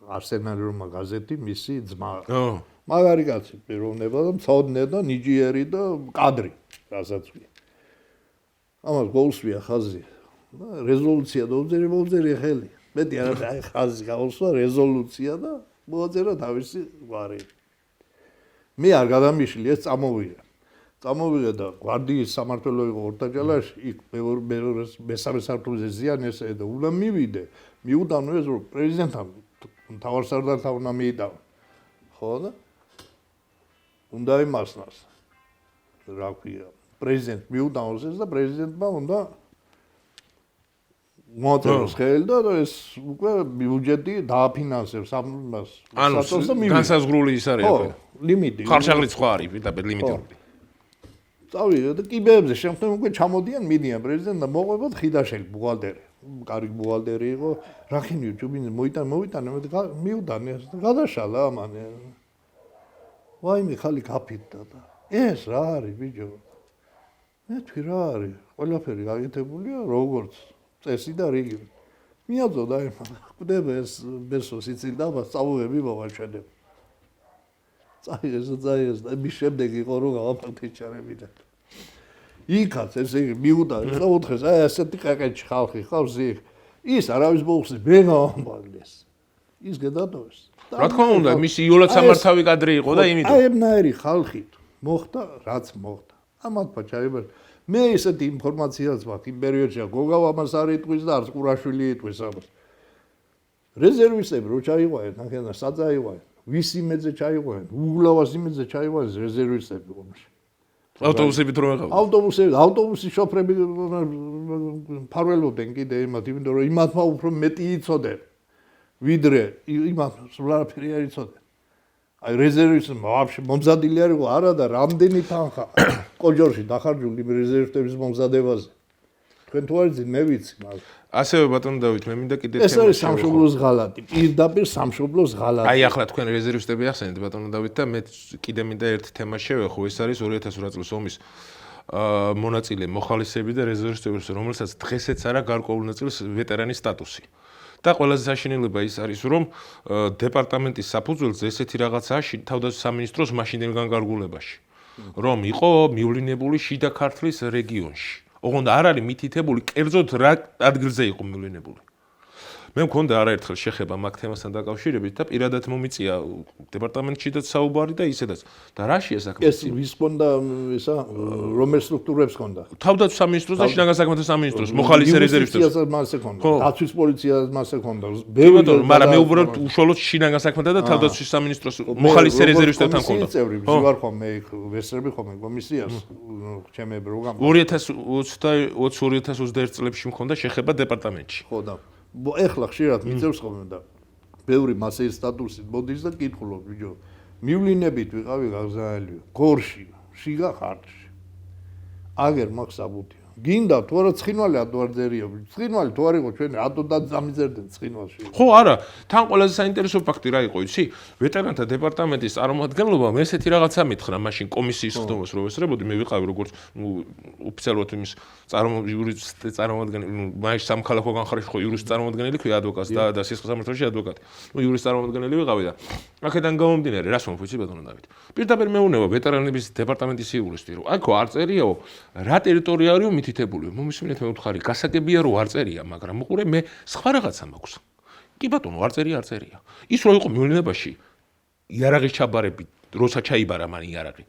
არსენალურმა გაზეთი მისი ძმა მაგარი კაცი პიროვნება და მწოდნე და ნიჯიერი და კადრი რასაც ვი ამას გოუსვია ხაზი და რეზოლუცია დაუძერე ხელი მეტი არა ხაზი გაუსვა რეზოლუცია და მოაწერა თავისი გვარი მე არ გადამიშლი ეს წამოვიღე და გვარდიის სამმართველო იყო ორთაჯალაში იქ მესამე სართულზე ზიანი ესე და უნდა მივიდე მიუდანო ეს რომ პრეზიდენტთან მთავარსარდალთან უნდა მიიტავა ხო და უნდა იმასნას რა ქვია პრეზიდენტ მიუდანოს ეს და პრეზიდენტმა უნდა მოაწეროს ხელი და ეს უკვე ბიუჯეტი დააფინანსებს ამას ანუ განსაზღვრული ის არის ხო ლიმიტი ხარშაღლიც ხო არის პირდაპირ ლიმიტირებული წავიდე და კიბეებზე შემდგომ უკვე ჩამოდიან მიდიან პრეზიდენტ და მოყვებოდ ხიდაშელი ბუღალტერი კარგი ბუღალტერი იყო რახინიო ჯუბინი მოვიტანე მე მიუდანე გადაშალა ამან ვაიმე ხალი გაფიტდა და ეს რა არის ბიჭო მე თქვი რა არის ყველაფერი გაკეთებულია როგორც წესი და რიგი მიაწოდა იმან ხვდება ეს ბესო სიცილდაბა წავუები მოვაჩვენებ წაიღეს და მის შემდეგ იყო რომ გავაფრთხილდა იქაც ესე იგი მიუდა და უთხრეს აი ასეთი ყაკეთში ხალხი ხავს ის არავის მოუხსნეს მე გავამბალდეს ის გადადოს რა თქმა უნდა მისი იოლად სამართავი კადრი იყო და იმით აი ებნაირი ხალხით მოხდა რაც მოხდა ამათ პაჩაიბა მე ესეთი ინფორმაციაც მაქვს იმ პერიოდში გოგავ ამას არ იტყვის და არც ყურაშვილი იტყვის ამას რეზერვისტები რო ჩაიყვნენ ნახენა საწაიყვნენ ვის იმედზე ჩაიყვნენ უგლავას იმედზე ჩაიყვნენ რეზერვისტები ომში ავტობუსებით რომ ეყავ ავტობუსის შოფრები ფარველობდნენ კიდე იმათ იმიტომ რომ იმათმა უფრო მეტი იცოდნენ ვიდრე იმათ სულ არაფერი არ იცოდნენ აი რეზერვისტები ვაფშე მომზადილი არ იყო არა და რამდენი თანხა კოჯორში დახარჯული რეზერვისტების მომზადებაზე თქვენ თუ არ იცით მე ვიცი მაგრამ ასევე ბატონო დავით მე მინდა კიდე ეს არის სამშობლოს ღალატი პირდაპირ სამშობლოს ღალატი აი ახლა თქვენ რეზერვისტები ახსენეთ ბატონო დავით და მე კიდე მინდა ერთი თემა შევეხო ეს არის 2008 წლის ომის მონაწილე მოხალისეები და რეზერვისტები რომელსაც დღესაც არა გარკვეულ ნაწილს ვეტერანის სტატუსი და ყველაზე საშინელება ის არის რომ დეპარტამენტის საფუძველზე ესეთი რაღაცაა თავდაცვის სამინისტროს მაშინდელ განკარგულებაში რომ იყო მივლინებული შიდა ქართლის რეგიონში ოღონდ არ არის მითითებული კერძოდ რა ადგილზე იყო მივლინებული მე მქონდა არაერთხელ შეხება მაგ თემასთან დაკავშირებით და პირადად მომიწია დეპარტამენტშიდაც საუბარი და ისედაც და რაშია საქმე ეს ვის ჰქონდა ისა რომელ სტრუქტურებს ჰქონდა თავდაცვის სამინისტროს და შინაგან საქმეთა სამინისტროს მოხალისე რეზერვისტებს მასე ჰქონდა დაცვის პოლიციას მასე ჰქონდა მაგრამ მე უბრალოდ უშუალოდ შინაგან საქმეთა და თავდაცვის სამინისტროს მოხალისე რეზერვისტებთან ჰქონდა წევრი ვარ ხომ მე ვესრები ხომ კომისიას ჩემი პროგრამა 2020-2021 წლებში მქონდა შეხება დეპარტამენტში ხო და ეხლა ხშირად მიწევს ხოლმე და ბევრი მასეის სტატუსით მოდის და კითხულობ ბიჭო მივლინებით ვიყავი გაგზავნილი გორში შიგა ხარჯში აგერ მაქვს საბუთი გინდა თუ არა ცხინვალი ადვარძერია ცხინვალი თუ არ იყო ჩვენ რატო დამიძერდნენ ცხინვალში ხო არა თან ყველაზე საინტერესო ფაქტი რა იყო იცი ვეტერანთა დეპარტამენტის წარმომადგენლობა მე ესეთი რაღაცა მითხრა მაშინ კომისიის ხდომას რო ესწრებოდი მე ვიყავი როგორც ოფიციალურად იმის იურისტი წარმომადგენელი მაინც სამხალხო განხარისხო იურისტი წარმომადგენელი ქვია ადვოკატს და სისხლსამართლოში ადვოკატი იურისტი წარმომადგენელი ვიყავი და აქედან გამომდინარე რას მომფიცი ბატონო დავით პირდაპირ მეუნება ვეტერანების დეპარტამენტის იურისტი რომ აქ არ წერიაო რა ტერიტორია არისო მითითებული მომისმინეთ მე ვთხარი გასაგებია რომ არ წერია მაგრამ უყურე მე სხვა რაღაცა მაქვს კი ბატონო არ წერია ის რო იყო მიულინებაში იარაღის ჩაბარები როცა ჩაიბარა მან იარაღი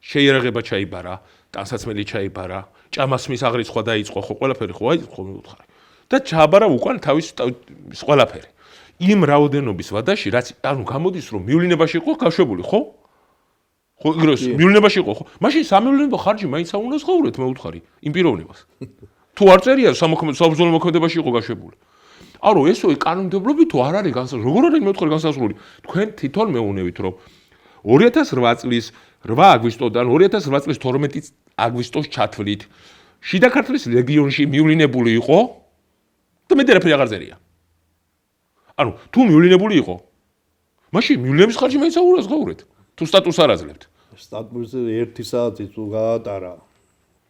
შეიარაღება ჩაიბარა ტანსაცმელი ჩაიბარა ჭამასმის აღრიცხვა დაიწყო ხო ყველაფერი ხო აიწყო მე ვთხარი და ჩააბარა უკან თავის ყველაფერი იმ რაოდენობის ვადაში რაც ანუ გამოდის რომ მიულინებაში იყო გაშვებული ხო ხო იგროს მიულინებაში იყო ხო მაშინ სამიულინებო ხარჯი მაინც უნდა ცხოვრეთ მე ვთხარი იმ პიროვნებას თუ არ წერია საბრძოლო მოქმედებაში იყო გაშვებული არო ესო კანონმდებლობით თუ არ არის განსაზღვრული როგორ არის მე ვთხარი განსაზღვრული თქვენ თვითონ მეუნევით რომ 2008 წლის 8 აგვისტოდან 2008 წლის 12 აგვისტოს ჩათვლით შიდა ქართლის ლეგიონში მიულინებული იყო და მე დერაფერი აღარ წერია ანუ თუ მიულინებული იყო მაშინ მიულინების ხარჯი მაინც უნდა ცხოვრეთ თუ სტატუსს არ აძლევთ სტატუსზე 1 საათი თუ გაატარა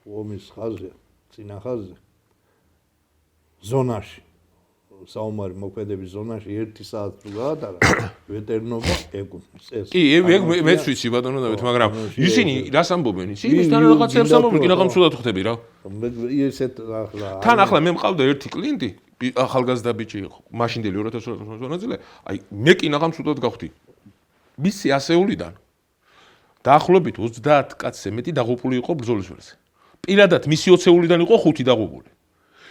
ომის ხაზზე წინა ხაზზე ზონაში საომარი მოქმედების ზონაში 1 საათი თუ გაატარა ვეტერნობა ეკუთვნის ეს კი მეც ვიცი ბატონო დავით მაგრამ ისინი რას ამბობენ იცი იმისთან რაღაცებს ამბობენ კი რაღაც ცუდად ხვდები რა ისეთ ახლა თან ახლა მე მყავდა ერთი კლიენტი ახალგაზრდა ბიჭი იყო მაშინდელი 2008 წელს აი მე კი რაღაც ცუდად გავხდი მისი ასეულიდან დაახლოებით 30 კაცზე მეტი დაღუპული იყო ბრძოლის ველზე. პირადად მისი 20-ულიდან იყო 5 დაღუპული.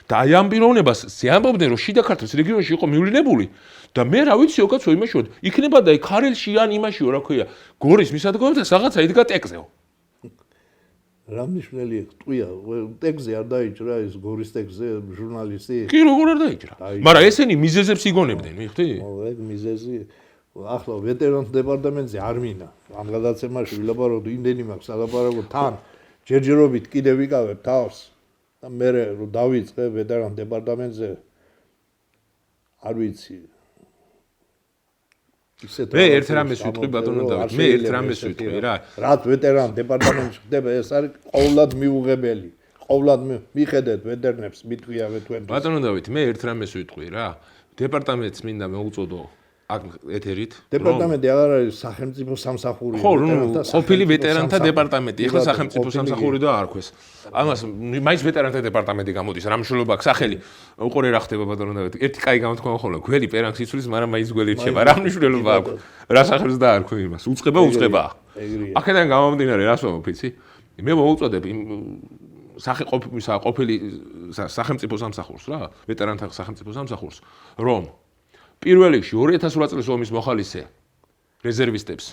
და აი ამ პიროვნებას ზეამბობდნენ რომ შიდა ქართლის რეგიონში იყო მივლინებული და მე რა ვიციო კაცო იმაშიო იქნება და ქარელში ან იმაშიო რა ქვია გორის მისადგომებთან რაღაცა იდგა ტექზეო. რა მნიშვნელია ტყვია ტექზე არ დაიჭრა ეს გორის ტექზე ჟურნალისტი? კი როგორ არ დაიჭრა. მაგრამ ესენი მიზეზებს იგონებდნენ მიხვდი? ეგ მიზეზი ახლა ვეტერანთა დეპარტამენტზე არ მინდა ამ გადაცემაში ვილაპარაკო იმდენი მაქვს სალაპარაკო თან ჯერჯერობით კიდე ვიკავებ თავს და მე რომ დავიწყე ვეტერანთა დეპარტამენტზე არ ვიცი მე ერთ რამეს ვიტყვი ბატონო დავით მე ერთ რამეს ვიტყვი რა რაც ვეტერანთა დეპარტამენტში ხდება ეს არის ყოვლად მიუღებელი ყოვლად მიხედეთ ვეტერნებს მithვიავე თქვენ ბატონო დავით მე ერთ რამეს ვიტყვი რა დეპარტამენტს მინდა მეუწოდო აქ ეთერით დეპარტამენტი აღარ არის სახელმწიფო სამსახური ხო ყოფილი ვეტერანთა დეპარტამენტი ეხლა სახელმწიფო სამსახური და არქვეს ამას მაინც ვეტერანთა დეპარტამენტი გამოდის რა მნიშვნელობა აქვს სახელი უყურე რა ხდება ბატონო დავით ერთი კაი გამოთქვა ხოლმე გველი პერანგს იცვლის მაგრამ მაინც გველი რჩება რა მნიშვნელობა აქვს რა სახელს დაარქვე იმას უწყება აქედან გამომდინარე რას ვამბობ იცი მე მოუწოდებ იმ ყოფილი სახელმწიფო სამსახურს რა ვეტერანთა სახელმწიფო სამსახურს რომ პირველ რიგში 2008 წლის ომის მოხალისე რეზერვისტებს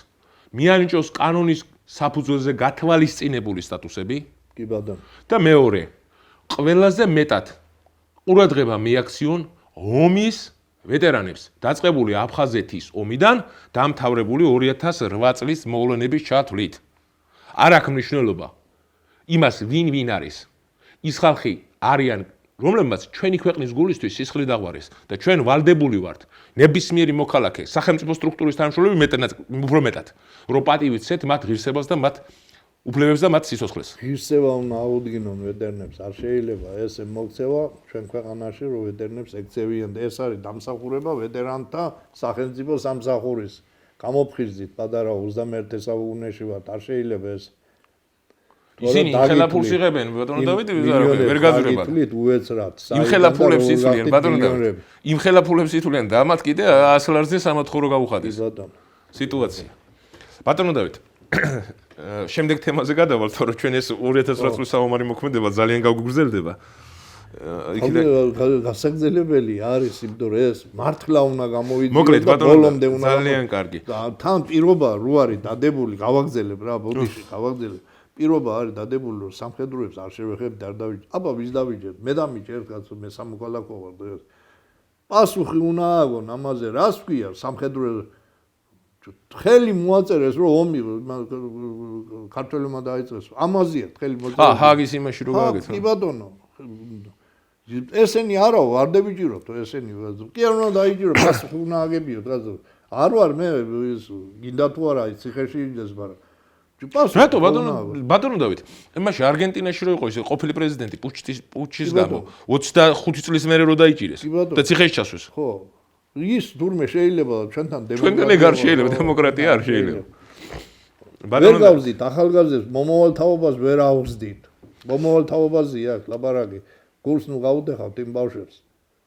მიანიჭოს კანონის საფუძველზე გათვალისწინებული სტატუსები კი ბატონო და მეორე ყველაზე მეტად ყურადღება მიაქციონ ომის ვეტერანებს დაწყებული აფხაზეთის ომიდან დამთავრებული 2008 წლის მოვლენების ჩათვლით არ აქვს მნიშვნელობა იმას ვინ არის ის ხალხი არიან რომლებმაც ჩვენი ქვეყნის გულისთვის სისხლი დაღვარეს და ჩვენ ვალდებული ვართ ნებისმიერი მოქალაქე სახელმწიფო სტრუქტურის თანამშრომლები უფრო მეტად რომ პატივიცეთ მათ ღირსებას და მათ უფლებებს და მათ სიცოცხლეს ღირსება უნდა აუდგინონ ვეტერნებს არ შეიძლება ესე მოქცევა ჩვენ ქვეყანაში რომ ვეტერნებს ეკცევიან და ეს არის დამსახურება ვეტერანთა სახელმწიფო სამსახურის გამოფხიზით პატარა 21 საუკუნეში ვართ არ შეიძლება ეს ისინი ხელაფულს იღებენ ბატონო დავითი ვერ გაზრებათ უეცრად იმ ხელაფულებს ითვლიან ბატონო დავით იმ ხელაფულებს ითვლიან და ამათ კიდე 100 ლარზე სამათხოვრო გაუხადეს სიტუაცია ბატონო დავით შემდეგ თემაზე გადავალთ თორე ჩვენ ეს 2008 წლის საომარი მოქმედება ძალიან გაგვგრძელდება გასაგრძელებელი არის იმიტომ რომ ეს მართლა უნდა გამოვიდეს მოკლედ ბატონო ძალიან კარგი თან პირობა რო არის დადებული გავაგზელებ რა ბოდიში გავაგზელებ პირობა არის დადებული რომ სამხედროებს არ შევეხებთ არ დავიჭერთ აბა ვის დავიჭერთ მე დამიჭერ კაცო მე სამოქალაქო ვარ პასუხი უნდა აგონ ამაზე რას ვქია სამხედრო ხელი მოაწერეს რომ ომი ქართველებმა დაიწყეს. ამაზეა ხელი მოაწერეს. ჰაგის იმაში რო გააკეთა. კი ბატონო. ესენი არა ვარდებიჭიროთ ესენი. კი არ უნდა დაიჭირო, პასუხი უნდა აგებიოთ რა. არ ვარ მე ის გინდა თუ არა ციხეში იდეს, მაგრამ რატო ბატონო დავით იმაში არგენტინაში რო იყო ის ყოფილი პრეზიდენტი პუჩის გამო 25 წლის მერე რო დაიჭირეს და ციხეში ჩასვეს ხო ის თურმე შეიძლება ჩვენთან დემოკრატია არ შეიძლება დემოკრატია არ შეიძლება ბატონო გავზით ახალგაზრდებს მომავალ თაობას ვერ აუხსდით მომავალ თაობაზეა ლაბარაკი გულს ნუ გავუდეხავთ იმ ბავშვებს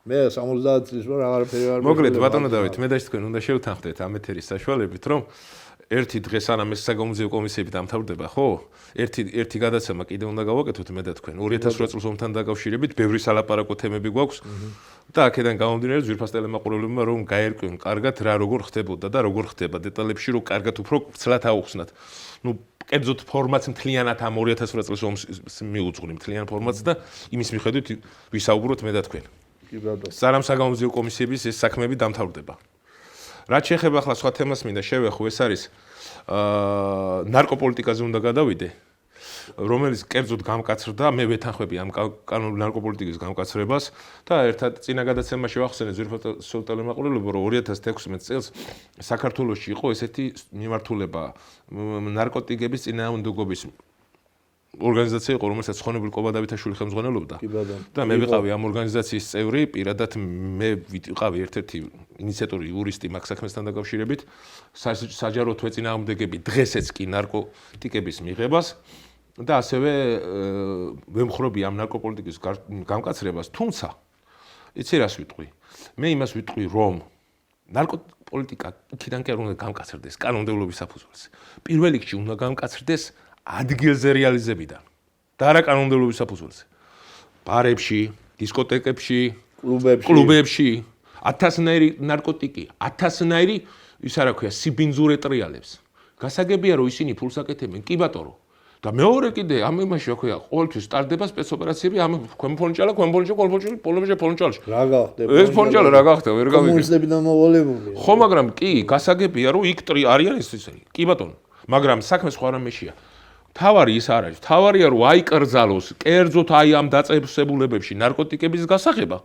მე 70 წლის ვარ აღარაფერი არ მოკლედ ბატონო დავით მე და ის თქვენ უნდა შევთანხმდეთ ამ ეთერის საშუალებით რომ ერთი დღეს ანამ ეს საგამოძიებო კომისიები დამთავრდება, ხო? ერთი გადაცემა კიდე უნდა გავაკეთოთ მე და თქვენ 2008 წელს ომთან დაკავშირებით, ბევრი სალაპარაკო თემები გვაქვს და აქედან გამომდინარე ძვირფას ტელემაყურებლებმა რომ გაერკვენ კარგად რა როგორ ხდებოდა და როგორ ხდება დეტალებში რომ კარგად უფრო ცლად აუხსნათ. ნუ კერძოდ ფორმატს მთლიანად ამ 2008 წელს ომს მიუძღვნი მთლიან ფორმატს და იმის მიხედვით ვისაუბროთ მე და თქვენ. კი ბატონო. სანამ საგამოძიებო კომისიების ეს საქმეები დამთავრდება. რაც შეეხება ახლა სხვა თემას მინდა შევეხო ეს არის ნარკოპოლიტიკაზე უნდა გადავიდე რომელიც კერძოდ გამკაცრდა მე ვეთანხმები ამ კანონური ნარკოპოლიტიკის გამკაცრებას და ერთად წინა გადაცემაში ვახსენე ძვირფას ტელემაყურებლებმა რომ 2016 წელს საქართველოში იყო ესეთი მიმართულება ნარკოტიკების წინააღმდეგობის ორგანიზაცია იყო რომელსაც ცხონებულ კობადავითაშვილი ხელმძღვანელობდა და მე ვიყავი ამ ორგანიზაციის წევრი პირადად მე ვიყავი ერთ-ერთი ინიციატორი იურისტი მაგ საქმესთან დაკავშირებით საჯარო თვეწინააღმდეგები დღესაც კი ნარკოტიკების მიღებას და ასევე ვემხრობი ამ ნარკოპოლიტიკის გამკაცრებას თუმცა იცი რას ვიტყვი მე იმას ვიტყვი რომ ნარკოპოლიტიკა იქიდან კი არ უნდა გამკაცრდეს კანონმდებლობის საფუძველზე პირველ რიგში უნდა გამკაცრდეს ადგილზე რეალიზებიდან და არა კანონმდებლობის საფუძველზე. ბარებში, დისკოტეკებში, კლუბებში 1000-ნაირი ნარკოტიკი, 1000-ნაირი ის არა ქვია, სიბინძურე ტრიალებს. გასაგებია რომ ისინი ფულს აკეთებენ, კი ბატონო. და მეორე კიდე ამ იმაში რა ქვია, ყოველთვის სტარდება სპეცოპერაციები, ამ ქვემფონჭალა, ფონჭალში. რა გახდება? ეს ფონჭალა რა გახდება? ვერ გავიგე. კომუნისტებიდან მოვალებულია. ხო, მაგრამ კი, გასაგებია რომ იქ არიან ისინი. კი ბატონო. მაგრამ საქმე სხვა რამეშია. თავარი ის არ არის. თავარია რომ აიკრძალოს კერძოდ აი ამ დაწესებულებებში ნარკოტიკების გასაღება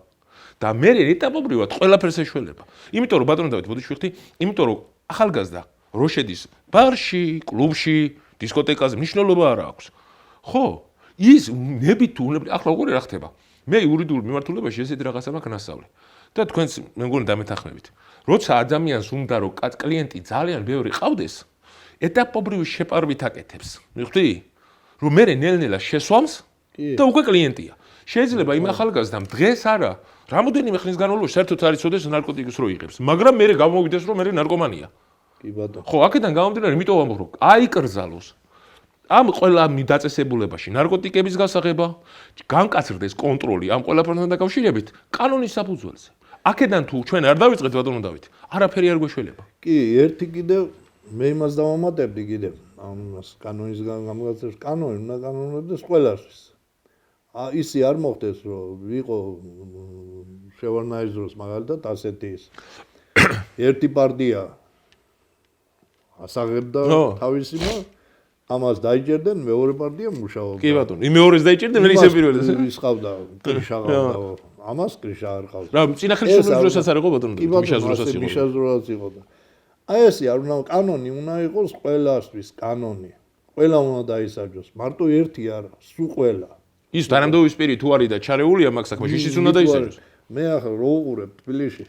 და მე ეტაპობრივად ყველაფერს ეშველება. იმიტომ რომ ბატონო დავით ბოდიშვილი ხთი, იმიტომ რომ ახალგაზრდა რო შედის ბარში, კლუბში, დისკოტეკაზე მნიშვნელობა არ აქვს. ხო, ის ნებით თუ უნებრივ ახლა როგორ რა ხდება? მე იურიდიულ მიმართულებაში ესეთი რაღაცა მაქვს ნასწავლი. და თქვენს მე მგონი დამეთანხმებით. როცა ადამიანს უნდა რომ კლიენტი ძალიან ბევრი ყავდეს ეტაპობრივი შეპარვით აკეთებს. მიხვდი? რომ მე ნელ-ნელა შესვამს და უკვე კლიენტია. შეიძლება იმ ახალგაზრდამ დღეს არა, რამოდენიმე ხნის განმავლობაში საერთოდ არ იცოდეს ნარკოტიკის რო იღებს, მაგრამ მე გამოვიდეს რომ მე ნარკომანია. კი ბატონო. ხო, აქედან გამომდინარე, იმიტომ ვამბობ რომ აიკრძალოს ამ ყველა დაწესებულებაში ნარკოტიკების გასაღება, გამკაცრდეს კონტროლი ამ ყველაფერთან დაკავშირებით კანონის საფუძველზე. აქედან თუ ჩვენ არ დავიწყეთ ბატონო დავით, არაფერი არ გვეშველება. კი, ერთი კიდევ მე იმას დავამატებდი კიდევ ამას კანონის გამგაცრებას კანონი უნდა კანონებდეს ყველასთვის. ისი არ მოხდეს რომ ვიყო შევარნაიზროს მაგალითად ასეთი ის ერთი პარტია ასაღებდა თავისიმა ამას დაიჭერდნენ მეორე პარტია მუშაობდა. კი ბატონო, იმ მეორეს დაიჭერდნენ მე ისე პირველეს. ის ყავდა კრიშა ყავდა. ამას კრიშა არ ყავდა. რა წინა ხელშეუხების დროსაც არ იყო ბატონო, მიშას დროსაც იყო და აი ესე არ უნდა კანონი უნდა იყოს ყველასთვის კანონი. ყველა უნდა დაისაჯოს. მარტო ერთი არა, სულ ყველა. ის თანამდებობის პირი თუ არის და ჩარეულია მაგ საქმეში, ისიც უნდა დაისაჯოს. მე ახლა რო უყურებ თბილისში.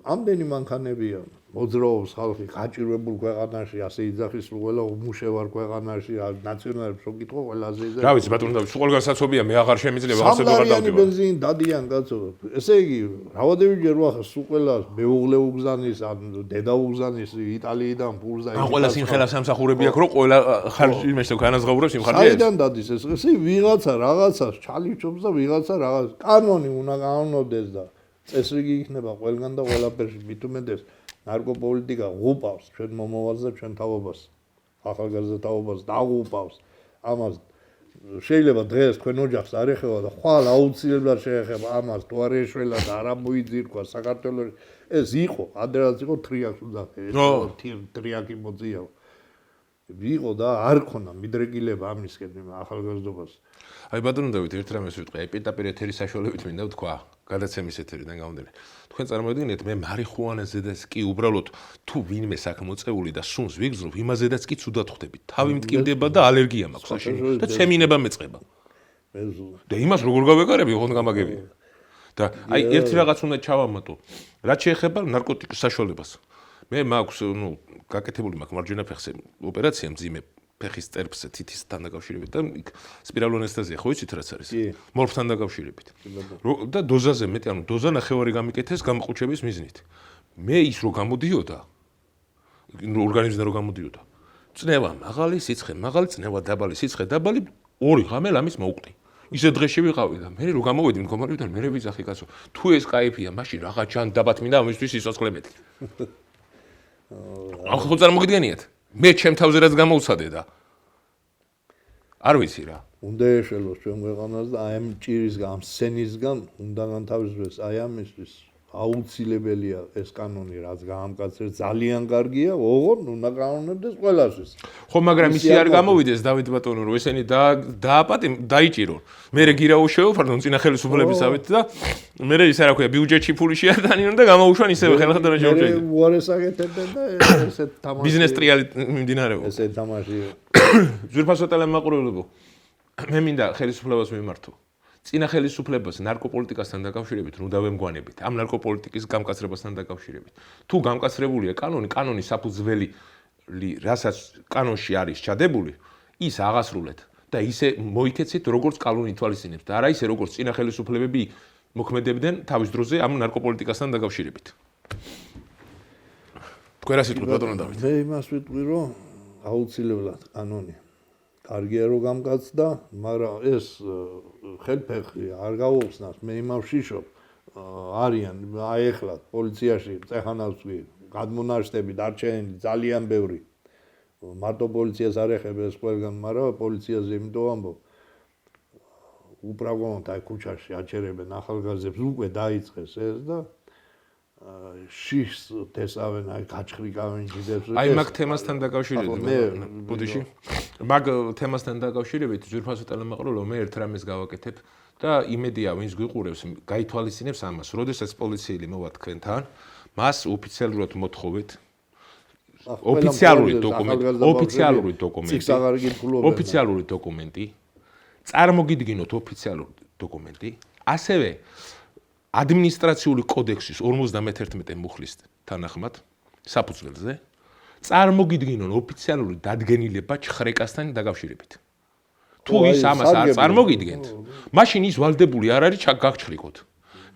ამდენი მანქანებია, მოძრაობს ხალხი, გაჭირვებულ ქვეყანაში, ასე იძახის რომ ყველა უმუშევარ ქვეყანაში, ნაციონალებს რო კითხო ყველაზე იძახის. რა ვიცი ბატონო დავით, ყველგან საცობია, მე აღარ შემიძლია აღსებობა დავდივარ. ბენზინი დადიან კაცო. ესე იგი, რაოდენჯერ რო ახლა სულ ყველა მეუღლე უგზანის, ან დედა უგზანის იტალიიდან ფულს და ან ყველა სიმხელა სამსახურები აქვს, რომ ყველა ხარჯი იმეშ განაზღაურებს იმ ხარჯებს. საიდან დადის ეს? ესე ვიღაცა რაღაცას ჩალიჩობს და ვიღაცა რაღაც კანონი უნდა გაავნოდეს და წესრიგი იქნება ყველგან და ყველაფერში მithumedes ნარკოპოლიტიკა ღუპავს ჩვენ მომავალს და ჩვენ თაობას ახალგაზრდა თაობას დაღუპავს ამას შეიძლება დღეს თქვენ ოჯახს არ ეხება და ხვალ აუცილებლად შეეხება ამას თუ არ ეშველა და არ მოიძირქვა საქართველოს ეს იყო, ადრეაც იყო ტრიაკს უძახე, ეს ტრიაკი მოძიაო. ვიყო და არ ქონა მიდრეკილება ამისკენ ახალგაზრდობას. აი ბატონო დავით ერთ რამეს ვიტყვი, აი პირდაპირ ეთერის საშუალებით მინდა ვთქვა, გადაცემის ეთერიდან გამომდინარე. თქვენ წარმოიდგინეთ, მე მარიხუანაზედაც კი უბრალოდ თუ ვინმე საქმოწეული და სუნს ვიგზნობ, იმაზედაც კი ცუდად ხვდები. თავი მტკივდება და ალერგია მაქვს საშინო და ცემინება მეწყება. და იმას როგორ გავეკარები, ოღონდ გამაგებია. და აი ერთი რაღაც უნდა ჩავამატო. რაც შეეხება ნარკოტიკის საშუალებას. მე მაქვს, გაკეთებული მაქვს მარჯვენა ფეხზე ოპერაცია მძიმე ფეხის წერფზე თითისთან დაკავშირებით და იქ სპირალურ ანესთეზია ხო იცით რაც არის? მორფთან დაკავშირებით. და დოზაზე მეტი, ანუ დოზა ნახევარი გამიკეთეს გამოყუჩების მიზნით. მე ის რო გამოდიოდა, ორგანიზმიდან რო გამოდიოდა. წნევა მაღალი, სიცხე მაღალი, წნევა დაბალი, სიცხე დაბალი, 2 ღამე ლამის მოუყდი. ისე დღეში ვიყავი და მე რო გამოვედი მდგომარეობიდან მე ვიძახი კაცო, თუ ეს кайფია, მაშინ რაღაც ჯან დაბათ მინდა ამისთვის სიცოცხლე მეტი. ახლა ხო წარმოგიდგენიათ? მე ჩემ თავზე რაც გამოვცადე და არ ვიცი რა. უნდა ეშელოს ჩვენ ქვეყანას და აი ამ ჭირისგან, ამ სცენისგან უნდა განთავისუფლდეს აი ამისთვის აუცილებელია ეს კანონი რაც გაამკაცრეს ძალიან კარგია, ოღონდ უნდა კანონებდეს ყველასთვის. ხო, მაგრამ ისი არ გამოვიდეს დავით ბატონო, რომ ესენი დაიჭირო. მე გირაო შევფარდონ წინა ხელისუფლებისავით და მე ისა რა ქვია, ბიუჯეტში ფული შეადანინონ და გამოვუშვან ისევე ხელახლა შეუჭერდნენ. მე უარეს აკეთებდნენ და ესეთ თამაში. ბიზნეს ტრიალი მიმდინარეობა. ესეთ თამაში. ძვირფასო ტელემაყურებლებო. მე მინდა ხელისუფლებას მიმართო. წინა ხელისუფლებას ნარკოპოლიტიკასთან დაკავშირებით უნდა ვემგვანებით, ამ ნარკოპოლიტიკის გამკაცრებასთან დაკავშირებით. თუ გამკაცრებულია კანონი საფუძველი, რასაც კანონში არის ჩადებული, ის აღასრულეთ და ისე მოიქეცეთ, როგორც კანონი ითვალისწინებს და არა ისე, როგორც წინა ხელისუფლებები მოქმედებდნენ თავის დროზე ამ ნარკოპოლიტიკასთან დაკავშირებით. თქვენ რა სიტყვით ბატონო დავით? მე იმას ვიტყვი, რომ აუცილებლად კანონი კარგია რომ გამკაცდა, მაგრამ ეს ხელფეხი არ გავუხსნას, მე იმას ვშიშობ, არიან აი ეხლა პოლიციაში წეხანავსვი, გადმონაშთები, დარჩენილი ძალიან ბევრი. მარტო პოლიციას არ ეხება ეს ყველგან, მაგრამ პოლიციაზე იმიტომ ამბობ. უბრალოდ აი ქუჩაში აჩერებენ ახალგაზრდებს, უკვე დაიწყეს ეს და შიშს თესავენ, აი გაჭხრიკავენ ჯიდებს. აი მაგ თემასთან დაკავშირებით, ბუდიში. მაგ თემასთან დაკავშირებით ძვირფასო ტელემაყურებელო მე ერთ რამეს გავაკეთებ და იმედია ვინც გვიყურებს, გაითვალისწინებს ამას. როდესაც პოლიციელი მოვა თქვენთან, მას ოფიციალურად მოთხოვეთ ოფიციალური დოკუმენტი, წარმოგიდგინოთ ოფიციალური დოკუმენტი, ასევე ადმინისტრაციული კოდექსის 51 მუხლის თანახმად საფუძველზე წარმოგიდგინონ ოფიციალური დადგენილება ჩხრეკასთან დაკავშირებით. თუ ის ამას არ წარმოგიდგენთ, მაშინ ის ვალდებული არ არის გაგჩხრიკოთ.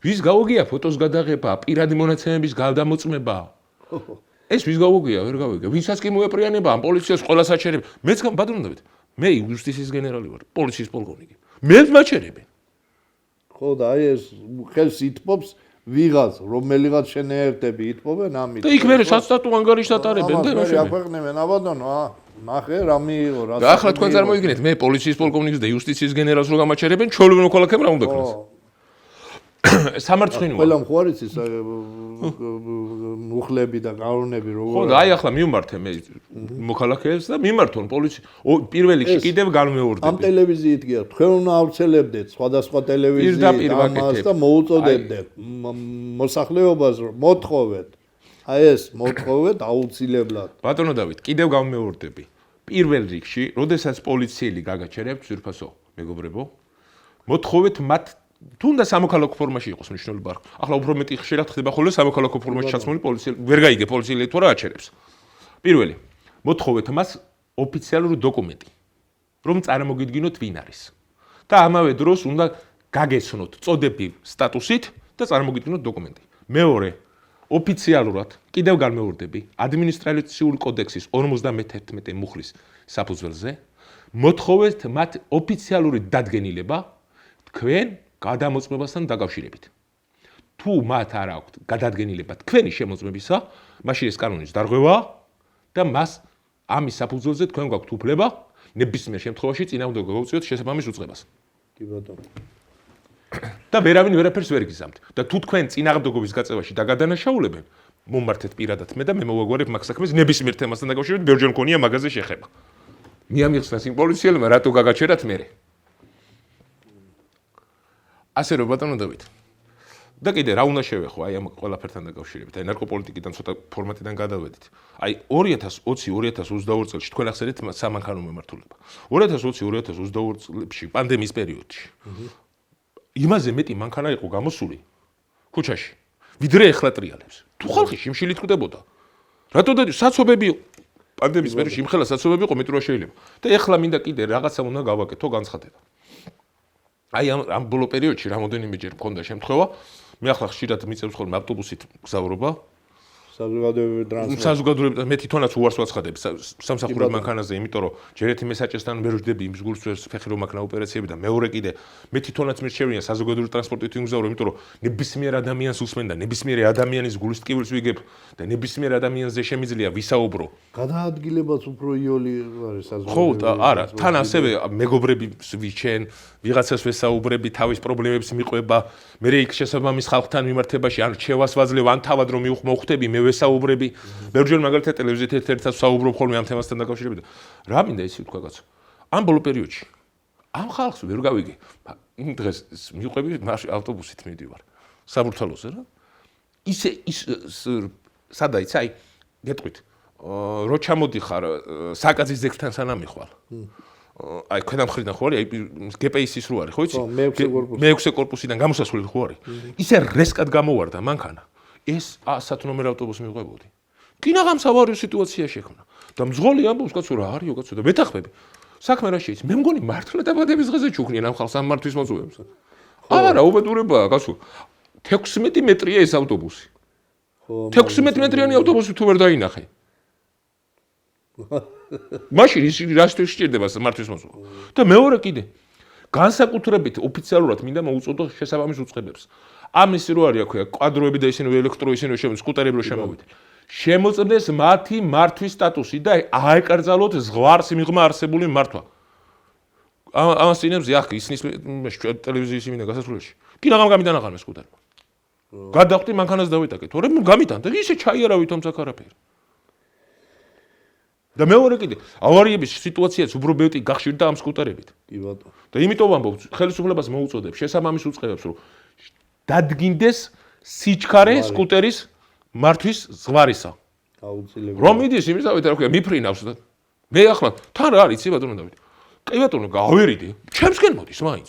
ვის გავოგია ფოტოს გადაღება, პირადი მონაცემების გადამოწმება? ეს ვის გავოგია, ვერ გავიგე. ვინცაც კი მოეპრიანება ამ პოლიციას ყველას აჩერებ. მეც ბატონო დავით, მე იუსტიციის გენერალი ვარ, პოლიციის პოლკოვნიკი. მეც მაჩერებენ. ხო და აი ეს ხელს ითმობს ვიღაც, რომელიღაც შენერთები ითმობენ ამით. და იქ მე საცტატო ანგარიშს ატარებენ და რა აქვეყნებენ, აბატონო, ნახე რა მიიღო, რა. და ახლა თქვენ წარმოიდგინეთ, მე პოლიციის პოლკოვნიკს და იუსტიციის გენერალს რო გამაჩერებენ, ჩვეულებრივ მოქალაქემ რა უნდა ქნას? სამარცხვინოა. ყველამ ხო არის ის მუხლები და კანონები როგორ. ხო და აი ახლა მიმართე მე მოქალაქეებს და მიმართონ პოლიცია. პირველ რიგში კიდევ განმეორდები. ამ ტელევიზიით გია, თქვენ უნდა ავრცელებდეთ სხვადასხვა ტელევიზიით ამას და მოუწოდებდეთ მოსახლეობას მოთხოვეთ. აი ეს მოთხოვეთ აუცილებლად. ბატონო დავით, კიდევ განმეორდები. პირველ რიგში, როდესაც პოლიციელი გაგაჩერებთ, ძვირფასო მეგობრებო, მოთხოვეთ მათ თუნდა სამოქალაქო ფორმაში იყოს მნიშვნელობა. ახლა უფრო მეტი ხშირად ხდება ხოლმე სამოქალაქო ფორმაში ჩაცმული პოლიციელი. ვერ გაიგე პოლიციელი თუ რა აჩერებს. პირველი, მოთხოვეთ მას ოფიციალური დოკუმენტი, რომ წარმოგიდგინოთ ვინ არის. და ამავე დროს უნდა გაგეცნოთ წოდები სტატუსით და წარმოგიდგინოთ დოკუმენტი. მეორე, ოფიციალურად კიდევ განმეორდები ადმინისტრაციული კოდექსის 51 მუხლის საფუძველზე მოთხოვეთ მათ ოფიციალური დადგენილება თქვენ გადამოწმებასთან დაკავშირებით. თუ მათ არ აქვთ გადადგენილება თქვენი შემოწმებისა, მაშინ ეს კანონის დარღვევაა და მას ამის საფუძველზე თქვენ გაქვთ უფლება ნებისმიერ შემთხვევაში წინააღმდეგ გავუწიოთ შესაბამის უწყებას. კი ბატონო. და ვერავინ ვერაფერს ვერ გიზამთ. და თუ თქვენ წინააღმდეგობის გაწევაში დაგადანაშაულებენ, მომმართეთ პირადად მე და მე მოვაგვარებ მაგ საქმეს ნებისმიერ თემასთან დაკავშირებით, ბევრჯერ მქონია მაგაზე შეხება. მიამიხსნას იმ პოლიციელმა რატო გაგაჩერათ მე. ასე რომ ბატონო დავით. და კიდე რა უნდა შევეხო აი ამ ყველაფერთან დაკავშირებით, აი ნარკოპოლიტიკიდან ცოტა ფორმატიდან გადავედით. აი 2020-2022 წელს თქვენ ახსენეთ სამანქანო მემართულება. 2020-2022 წლებში პანდემიის პერიოდში. იმაზე მეტი მანქანა იყო გამოსული ქუჩაში, ვიდრე ეხლა ტრიალებს. თუ ხალხი შიმშილით ხვდებოდა. რატო და საცობები პანდემიის პერიოდში იმხელა საცობები იყო მეტრო შეიძლება. და ეხლა მინდა კიდე რაღაცა უნდა გავაკეთო განცხადება. აი ამ ბოლო პერიოდში რამოდენიმეჯერ მქონდა შემთხვევა, მე ახლა ხშირად მიწევს ხოლმე ავტობუსით გზავრობა. საზოგადოებრივ მე თვითონაც უარს ვაცხადებ სამსახურებ მანქანაზე, იმიტომ რომ ჯერ ერთი მესაჭესთან ვერ ვждები იმ ზგურს ფეხი რომ მაქნა ოპერაციები და მეორე კიდე მე თვითონაც მირჩევია საზოგადოებრივ ტრანსპორტით ვიმგზავრო, იმიტომ რომ ნებისმიერ ადამიანს უსმენ და ნებისმიერი ადამიანის გულის ტკივილს ვიგებ და ნებისმიერ ადამიანზე შემიძლია ვისაუბრო. გადაადგილებაც უფრო იოლი არის ხო, საზოგადოებრივ. არა, თან ასევე მეგობრებს ვიჩენ, ვიღაცას ვესაუბრები, თავის პრობლემებს მიყვება, მე იქ შესაბამის ხალხთან მიმართებაში ან რჩევას ვაძლევ, ან თავად რომ მივხვდები, მე ვესაუბრები. ბევრჯერ მაგალითად ტელევიზიით ერთ-ერთად ვსაუბრობ ხოლმე ამ თემასთან დაკავშირებით. რა მინდა ისე ვთქვა კაცო. ამ ბოლო პერიოდში ამ ხალხს ვერ გავიგე. იმ დღეს მივყვები ავტობუსით მიდივარ. საბურთალოზე რა. ისე სადაც აი გეტყვით. რო ჩამოდიხარ საკაძის ზეგთან სანამ მიხვალ. აი ქვედან მხრიდან ხო არის, აი GPS-ის რო არის, ხო იცი? მე-6 კორპუსიდან გამოსასვლელი ხო არის. ისე რესკად გამოვარდა მანქანა. ეს 100 ნომერ ავტობუსი მივყვებოდი. კინაღამ სავარიო სიტუაცია შექმნა. და მძღოლი ამბობს, კაცო რა არისო, კაცო და მეთახმები. საქმე რა შეიძლება? მე მგონი მართლა დაბადების დღეზე ჩუქნიან ამ ხალხს ამ მართვის მოწვევებს. არა, უბედურებაა, კაცო. 16 მეტრია ეს ავტობუსი. ხო, 16 მეტრიანი ავტობუსი თუ ვერ დაინახე. მაშინ ის რასთვის სჭირდება მართვის მოწვევა. და მეორე კიდე განსაკუთრებით ოფიციალურად მინდა მოუწოდო შესაბამის უწყებებს. ამის რო არის აქვე კვადროები და ისინი ელექტრო ისინი სკუტერები რო შემოვიდნენ. შემოწმდეს მათი მართვის სტატუსი და აეკრძალოთ ზღვარს მიღმა არსებული მართვა. ამას წინებზე აქ ისნის ტელევიზიის იმინა გასასვლელში. კინაღამ გამიტანა ხარ სკუტერმა. გადავხდი მანქანას დავიტაკე. თორემ გამიტან და ისე ჩაიარავით თუმცა არაფერი. და მეორე კიდე ავარიების სიტუაციაც უბრალოდ გახშირდა ამ სკუტერებით. კი ბატონო. და იმიტომ ვამბობ ხელისუფლებას მოუწოდებ შესაბამის უწყებებს რომ დადგინდეს სიჩქარე სკუტერის მართვის ზღვარისა. აუცილებლად. რომ მიდის იმისავით რა ქვია მიფრინავს და მე ახლა თან რა არის იცი ბატონო დავით. კი ბატონო გავერიდი. ჩემსკენ მოდის მაინც.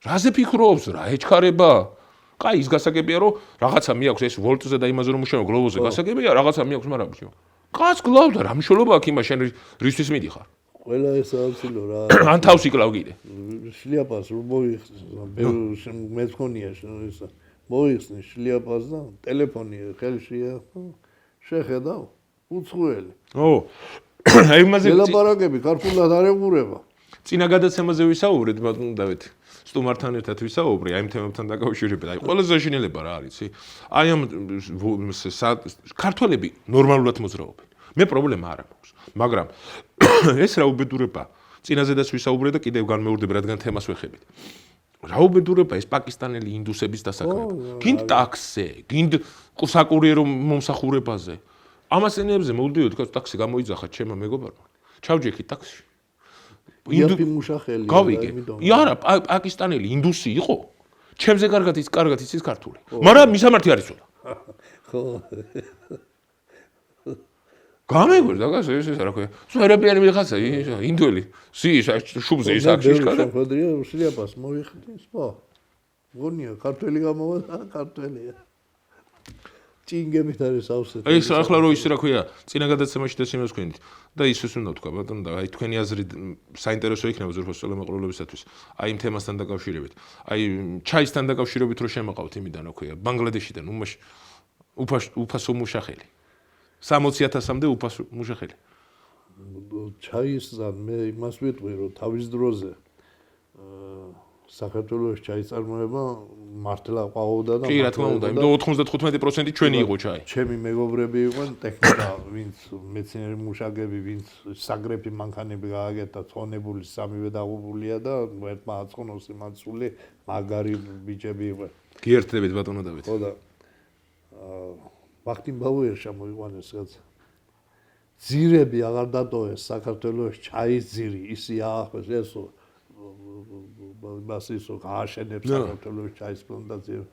რაზე ფიქრობს რა ეჩქარება? კაი ის გასაგებია რომ რაღაცა მიაქვს ეს ვოლტზე და იმაზე რომ მუშაობ გლობოზე გასაგებია რაღაცა მიაქვს მაგრამ ბიჭო. კაც გლავდა რა მნიშვნელობა აქვს იმას შენ რისთვის მიდიხარ? ყველა ეს აუცილო რა. ან თავს იკლავ კიდე. შლიაპას რომ მოიხსნეს. მე მქონია ეს მოიხსნეს შლიაპას და ტელეფონი ხელშია. შეხედავ უცხოელი. ო. აი იმაზე ლაპარაკები ქართულად არ ეღურება. წინა გადაცემაზე ვისაუბრეთ ბატონო დავით. სტუმართან ერთად ვისაუბრე აი ამ თემებთან დაკავშირებით. აი ყველაზე აშინელება რა არის, აი ამ ქართველები ნორმალურად მოძრაობენ. მე პრობლემა არ აქვს, მაგრამ ეს რა უბედურება. წინაზედაც ვისაუბრე და კიდევ განმეორდებ რადგან თემას ვეხებით. რა უბედურება ეს პაკისტანელი ინდუსების დასაქმება. გინდ ტაქსზე, გინდ საკურიერო მომსახურებაზე. ამასენებზე მოვდიოთ, კაც ტაქსი გამოიძახა ჩემმა მეგობარმა. ჩავჯექი ტაქსში. იაფი მუშახელი. გავიგე. არა, პაკისტანელი ინდუსი იყო. ჩემზე კარგად იცის ქართული. მაგრამ მისამართი არ იცოდა. ხო. გამეგვირდა გასა ეს რა ქვია. სვერებიანი მიხაცა ინდოელი. შუბზე ის აქში ხარ. ხოდრია შლიაპას მოიხდის, ხო. გონია ქართველი გამოვა და ქართველია. ჭინგებით არის ავსეთ. ეს ახლა რო ის რა ქვია, წინა გადაცემაში და სიმეს თქვენით და ისეს უნდა თქვა ბატონო და აი თქვენი აზრი საინტერესო იქნება ზურფოს წელამაყრულებისათვის. აი იმ თემასთან დაკავშირებით. აი ჩაისთან დაკავშირებით რო შემაყავთ იმიდან რა ქვია, ბანგლადეშიდან უფასო მუშახელი. 60,000-მდე უფასო მუშახელი. ჩაისთან მე იმას ვიტყვი რომ თავის დროზე საქართველოს ჩაიწარმოება მართლა ყვაოდა და კი, რა თქმა უნდა, იმიტომ 95% ჩვენი იყო ჩაი. ჩემი მეგობრები იყვნენ ტექნიკა, ვინც მეცნიერი მუშაკები, ვინც საგრეფი მანქანები გააკეთა, ცხონებული სამივე დაღუპულია და ერთმა აწყონოს იმაცული მაგარი ბიჭები იყვნენ. გიერთდებით ბატონო დავით. ხო და ვახტიმ ბაუერშა მოიყვანეს რაც ძირები აღარ დატოვეს საქართველოს ჩაის ძირი, ისი აახოს ესო მასისო გააშენებს საქართველოს ჩაის პლანტაციები.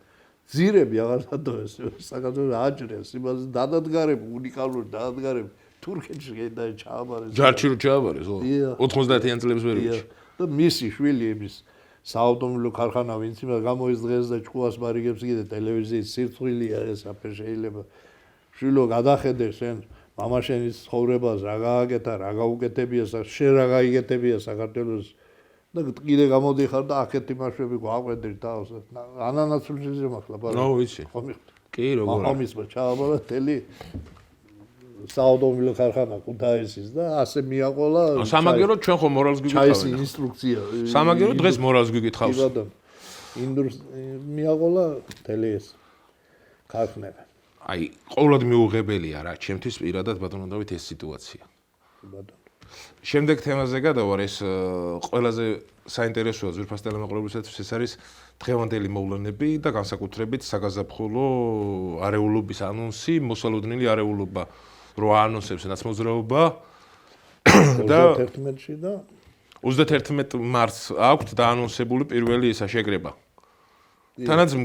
ძირები აღარ დატოვეს საქართველოს აჭრეს, იმას დადადგარებ უნიკალური დადადგარებ თურქეთში და ჩააბარეს. ჯარში რო ჩააბარეს, ხო? 90-იან წლების პერიოდში. და მისი შვილი იმის საავტომობილო ქარხანა ვინც იმას გამოიზღეს და ჭკუას მარიგებს კიდე ტელევიზიის სირცხვილია ეს აფერ შეიძლება. შვილო გადახედე შენ მამაშენის ცხოვრებას რა გააკეთა, რა გაუკეთებია, შენ რა გაიგეთებია საქართველოს და კიდე გამოდიხარ და აქეთ იმაშვები გვაყვედრი თავს. ანანასული შემახლა ბარა. ნო ვიცი. კი, როგორ არა. ამის ჩააბარა თელი საავტომობილო ქარხანა ქუთაისის და ასე მიაყოლა. სამაგერო ჩვენ ხო მორალს გიგითხავენ. ჩაის ინსტრუქცია. სამაგერო დღეს მორალს გიგითხავს. კი ბატონო. მიაყოლა თელი ეს ქარხნები. აი, ყოველად მიუღებელია რა, ჩემთვის პირადად ბატონო დავით ეს სიტუაცია. კი ბატონო. შემდეგ თემაზე გადავარ, ეს ყველაზე საინტერესოა ზურფას ტელემოყრობისათვის ეს არის დღევანდელი მოვლენები და განსაკუთრებით საგაზაფხულო არეულობის ანონსი, მოსალოდნელი არეულობა რო აანონსებს ნაცმოძრაობა და 31-ში და 31 მარტს აქვთ დაანონსებული პირველი ისა შეკრება. თანაც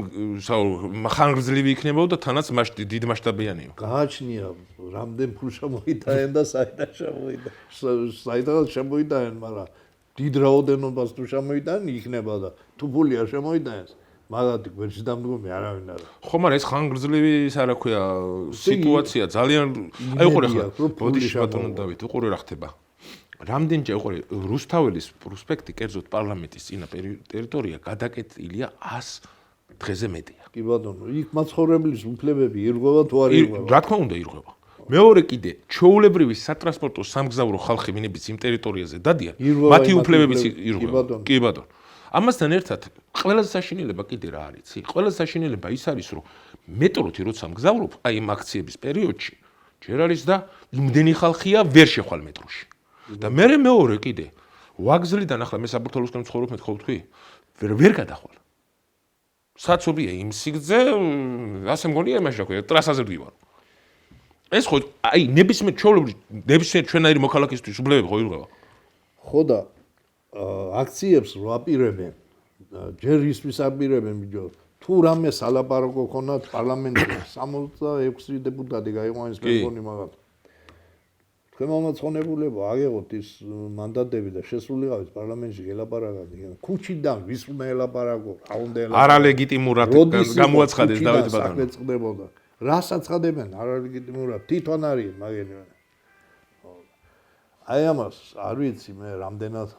ხანგრძლივი იქნებოდა და თანაც დიდმასშტაბიანია. გააჩნია რამდენ ფულს შემოიტანენ და საიდან შემოიტანენ. საიდან შემოიტანენ, მაგრამ დიდ რაოდენობას თუ შემოიტანენ იქნება და თუ ფული არ შემოიტანეს, მაგათი გვერდში დამდგომი არავინ არა. ხო, მაგრამ ეს ხანგრძლივი რა ქვია სიტუაცია ძალიან აი უყურე ხა ბოდიში ბატონო დავით უყურე რა ხდება. რამდენჯერ უყურე რუსთაველის პროსპექტი კერძოდ პარლამენტის წინა ტერიტორია გადაკეტილია 100 დღეზე მეტია. კი ბატონო, იქ მაცხოვრებლის უფლებები ირღვევა თუ არ ირღვევა? რა თქმა უნდა ირღვევა. მეორე კიდე ჩვეულებრივი სატრანსპორტო სამგზავრო ხალხი ვინებიც იმ ტერიტორიაზე დადიან, მათი უფლებებიც ირღვევა. კი ბატონო. ამასთან ერთად ყველაზე საშინელება კიდე რა არის? ყველაზე საშინელება ის არის, რომ მეტროთი როცა მგზავრობ, აი იმ აქციების პერიოდში, ჯერ არის და იმდენი ხალხია ვერ შეხვალ მეტროში. და მეორე კიდე ვაგზლიდან ახლა მე საბურთალოსკენ ვცხოვრობ მე ხო ვთქვი? ვერ გადახვალ. საცობია იმ სიგრძე, ასე მგონია იმაში რა ქვია, ტრასაზე ვდივარ. ეს ხო აი ნებისმიერ ჩვეულებრივ ნებისმიერ ჩვენაირი მოქალაქისთვის უფლებები ხო ირღვევა? ხო და აქციებს რო აპირებენ, ჯერ ისვის აპირებენ ბიჭო, თუ რამე სალაპარაკო ქონათ პარლამენტში 66 დეპუტატი გაიყვანეს მეგონი მაგათ. თქვენ მომაცხონებულებო აგեղოთ ის მანდატები და შესულიყავით პარლამენტში გელაპარაკოთ. ქუჩიდან ვის უნდა ელაპარაკო, რა უნდა ელაპარაკო. არალეგიტიმურად გამოაცხადეს დავით ბატონო. საქმე წდებოდა. რასაც ხადებენ არალეგიტიმურად თვითონ არის მაგენი. აი ამას არ ვიცი მე რამდენად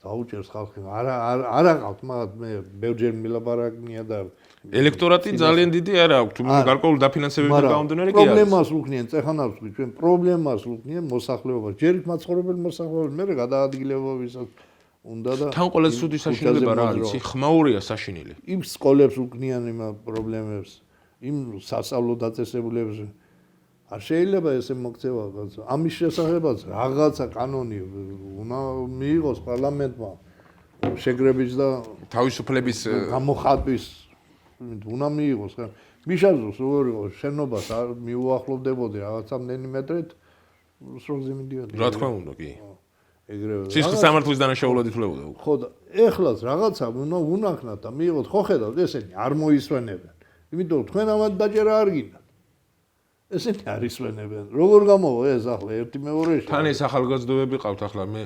დაუჭერს ხალხი. არა ყავთ მაგათ მე ბევრჯერ მილაპარაკნია და ელექტორატი ძალიან დიდი არა აქვს, თუ გარკვეულ დაფინანსებებიდან გამომდინარე კი არის. პრობლემას უქმნიან წეხანავს ვთქვი ჩვენ პრობლემას უქმნიან მოსახლეობას. ჯერ მაცხოვრებელი მოსახლეობა მე გადაადგილებობისას უნდა და თან ყველაზე სუდი საშინელება რა არის? ხმაურია საშინელი. იმ სკოლებს უქმნიან იმ პრობლემებს, იმ სასწავლო დაწესებულებს არ შეიძლება ესე მოქცევა რაღაცა. ამის შესახებაც რაღაცა კანონი უნდა მიიღოს პარლამენტმა შეგრების და თავისუფლების გამოხატვის უნდა მიიღოს. მიშაზოს როგორ იყო შენობას არ მიუახლოვდებოდი რაღაცამდენი მეტრით სროგზე მიდიოდი. რა თქმა უნდა კი. ეგრევე. სისხლის სამართლის დანაშაულად ითვლებოდა. ხო და ეხლაც რაღაცა უნდა უნახნათ და მიიღოთ. ხო ხედავთ ესენი არ მოისვენებენ. იმიტომ თქვენ ამათ დაჭერა არ გინდა. ესენი არ ისვენებენ. როგორ გამოვა ეს ახლა ერთი მეორეში? თან ეს ახალგაზრდობები ყავთ ახლა მე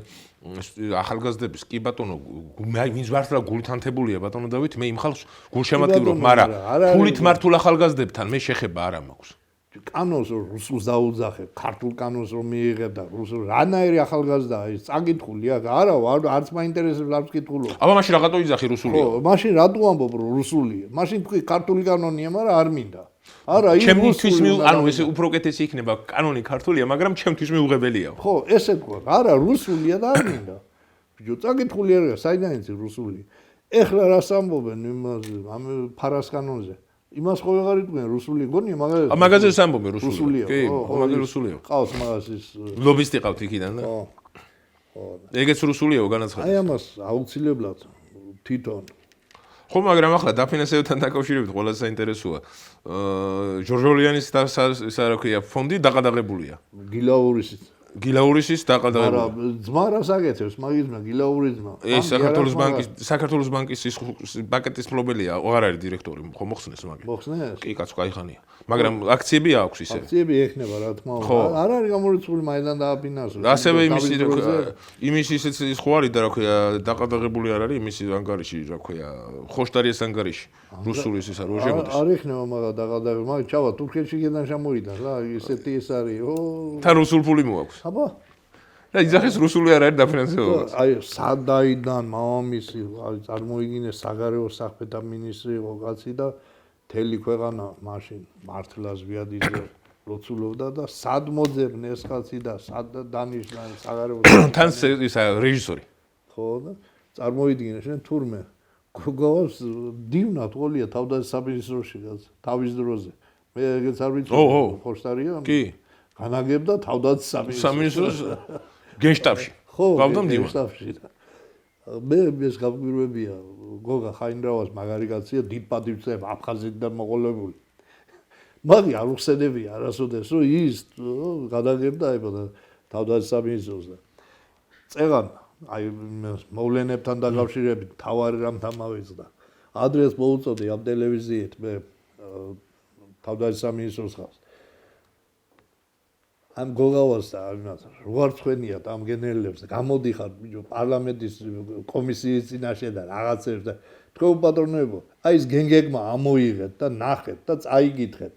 ახალგაზრდების კი ბატონო ვინც მართლა გულთანთებულია ბატონო დავით მე იმ ხალხს გულშემატკივრობ, მაგრამ ფულით მართულ ახალგაზრდებთან მე შეხება არ მაქვს. კანონს რუსულს დაუძახებ, ქართულ კანონს რომ მიიღებ და რუსულ რანაირი ახალგაზრდაა ის წაკითხული არა არც მაინტერესებს არც კითხულობ. აბა მაშინ რაღაცო იძახი რუსულია. ხო, მაშინ რატო ამბობ რომ რუსულია? მაშინ თქვი ქართული კანონია, მაგრამ არ მინდა. არა, ის ჩემთვის ანუ ეს უფრო უკეთესი იქნება კანონი ქართულია, მაგრამ ჩემთვის მიუღებელია. ხო, ესე თქვა. არა, რუსულია და არ მინდა. ბიჭო, წაკითხული არა, საიდან იცი რუსული? ეხლა რას ამბობენ იმაზე, ამ ფარასკანონზე? იმას ხო ვეღარ იყვნენ რუსული გონია, მაგრამ მაგაზინს ამბობენ რუსულად. რუსულია. კი, მაგაზინს რუსულია. ყავს მაგას ის ლობისტი ყავთ იქიდან და? ხო. ხო. ეგეც რუსულიაო განაცხადა. აი ამას აუცილებლად თვითონ ხო, მაგრამ ახლა დაფინანსებებთან დაკავშირებით ყველა საინტერესოა. ჟორჟოლიანის ისა რა ქვია, ფონდი დაყადაღებულია. გილაურისიც გილაურისის დაყადაღებული. მაგრამ ძმა რას აკეთებს მაგიზმა გილაურის ძმა? ეს საქართველოს ბანკის ის პაკეტის მფლობელია, აღარ არის დირექტორი, ხო მოხსნეს მაგე. მოხსნეს? კი, კაცო, კაიხანია. მაგრამ აქციები აქვს ისე. აქციები ექნება რა თქმა ხო. უნდა. არ არის გამორიცხული მაინდან დააფინანსოს. ასევე იმის ისიც ის ხო არის და რა ქვია, დაყადაღებული არ არის იმის ანგარიში, რა ქვია, ხოშტარიეს ანგარიში. რუსული ის არ შეგვიძლია. არ ექნება მაგა დაყადაღებული, მაგრამ ჩავა თურქეთში გედან შემოვიდა რა, ისეთი ეს არის. თან რუსულ ფული მოაქვს. აბა და იძახეს რუსული არ არის დაფინანსებობა. აი სადაიდან მამამისი წარმოიგინეს საგარეო საქმეთა მინისტრი იყო კაცი და მთელი ქვეყანა მაშინ მართლას ვიადიძე ლოცულობდა და სად მოძებნე ეს კაცი და სად დანიშნა საგარეო თან ისა რეჟისორი. ხო და წარმოიდგინე შენ თურმე გოგოს დივნად ყოლია თავდასხმის კაც თავის დროზე მე ეგეც არ ვიცი ხოშტარია კი განაგებდა თავდასხმის სამინისტროს გენშტაბში. ხო, გავდა მდიმა. გენშტაბში. მე ეს გავგვირვებია გოგა ხაინდრავას მაგარი კაცია დიდ პატივცემ აფხაზეთიდან მოყოლებული. მაგი არ უხსენებია არასოდეს რომ ის გადაგებდა აი თავდასხმის და წეღან აი მოვლენებთან დაკავშირებით თავარი რამთან მავეცდა. ადრეს მოუწოდი ამ ტელევიზიით მე თავდასხმის ხავს. ამ გოგავას და ამას როარ ცხენიათ ამ გენერლებს გამოდიხარ ბიჭო პარლამენტის კომისიის წინაშე და რაღაცებს და თქვენ პატრონებო აი ეს გენგეგმა ამოიღეთ და ნახეთ და წაიგითხეთ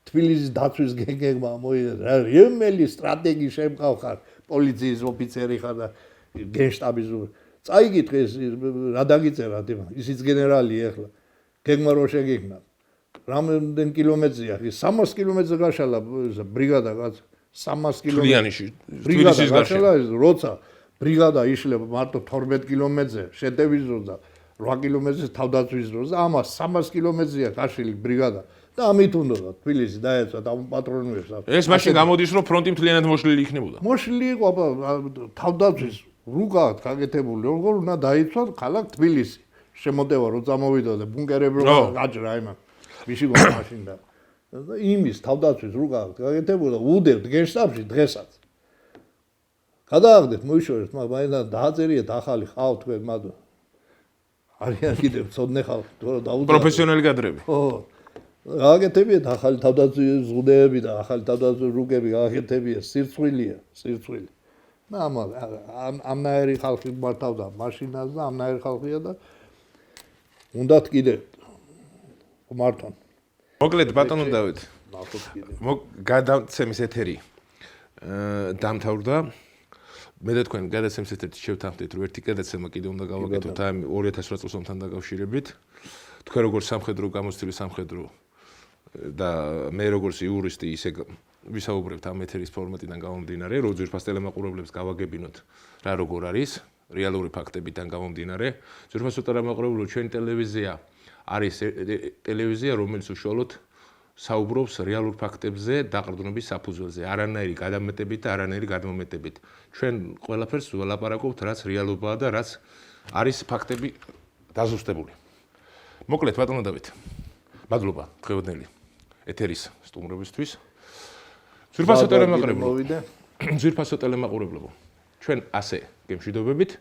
თბილისის დაცვის გენგეგმა ამოიღეთ რა რემელი სტრატეგი შემყავხარ პოლიციის ოფიცერი ხარ და გენშტაბის წაიგითხე ეს რა დაგიწერათ იმან ისიც გენერალი ახლა გეგმა რო შეგიგნა რამდენ კილომეტრია 300 კილომეტრზე გაშალა ბრიგადა კაც 300 კილომეტრში თბილისის გარშემო როცა ბრიგადა იშლება მარტო 12 კილომეტრზე შეტევის დროს და 8 კილომეტრზე თავდაცვის დროს და ამას 300 კილომეტრზეა გაშლილი ბრიგადა და ამით უნდა თბილისი დაეცა და პატრონებს ეს მაშინ გამოდის რომ ფრონტი მთლიანად მოშლილი იქნებოდა მოშლილი იყო თავდაცვის რუკად გაკეთებული როგორ უნდა დაიცვათ ქალაქ თბილისი შემოტევა რო წამოვიდა და ბუნკერები რო გაჭრა იმან მიშიგო მაშინ და იმის თავდაცვის რუკა გაკეთებოდა უდევთ გენშტაბში დღესაც გადააგდეთ მოიშორეთ მაგრამ დააწერიეთ ახალი ხავთ თქვენ მადო არიან კიდევ ცოდნე ხავთ თორე დაუძახეთ პროფესიონალი კადრები ხო გაკეთებიეთ ახალი თავდაცვის ზღუდეები და ახალი თავდაცვის რუკები გაკეთებიეთ სირცხვილია სირცხვილი ამნაირი ხალხი მართავდა მაშინას და ამნაირი ხალხია და უნდათ კიდევ მართონ მოკლედ ბატონო დავით გადაცემის ეთერი დამთავრდა მე და თქვენ გადაცემის ეთერით შევთანხმდით რომ ერთი გადაცემა კიდე უნდა გავაკეთოთ ამ 2008 წლის ომთან დაკავშირებით თქვენ როგორც სამხედრო გამოცდილი სამხედრო და მე როგორც იურისტი ისე ვისაუბრებთ ამ ეთერის ფორმატიდან გამომდინარე რომ ძვირფას ტელემაყურებლებს გავაგებინოთ რა როგორ არის რეალური ფაქტებიდან გამომდინარე ძვირფას ტელემაყურებლებს ჩვენი ტელევიზია არის ტელევიზია რომელიც უშუალოდ საუბრობს რეალურ ფაქტებზე დაყრდნობის საფუძველზე არანაირი გადამეტებით და არანაირი გადმომეტებით ჩვენ ყველაფერს ველაპარაკობთ რაც რეალობაა და რაც არის ფაქტები დაზუსტებული მოკლედ ბატონო დავით მადლობა დღევანდელი ეთერის სტუმრობისთვის ძვირფასო ტელემაყურებლებო ჩვენ ასე გემშვიდობებით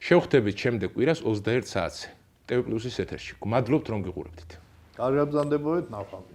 შევხვდებით შემდეგ კვირას 21 საათზე TV+-ის ეთერში. გმადლობთ რომ გიყურებდით. გარემოძანდებოდეთ ნახავთ.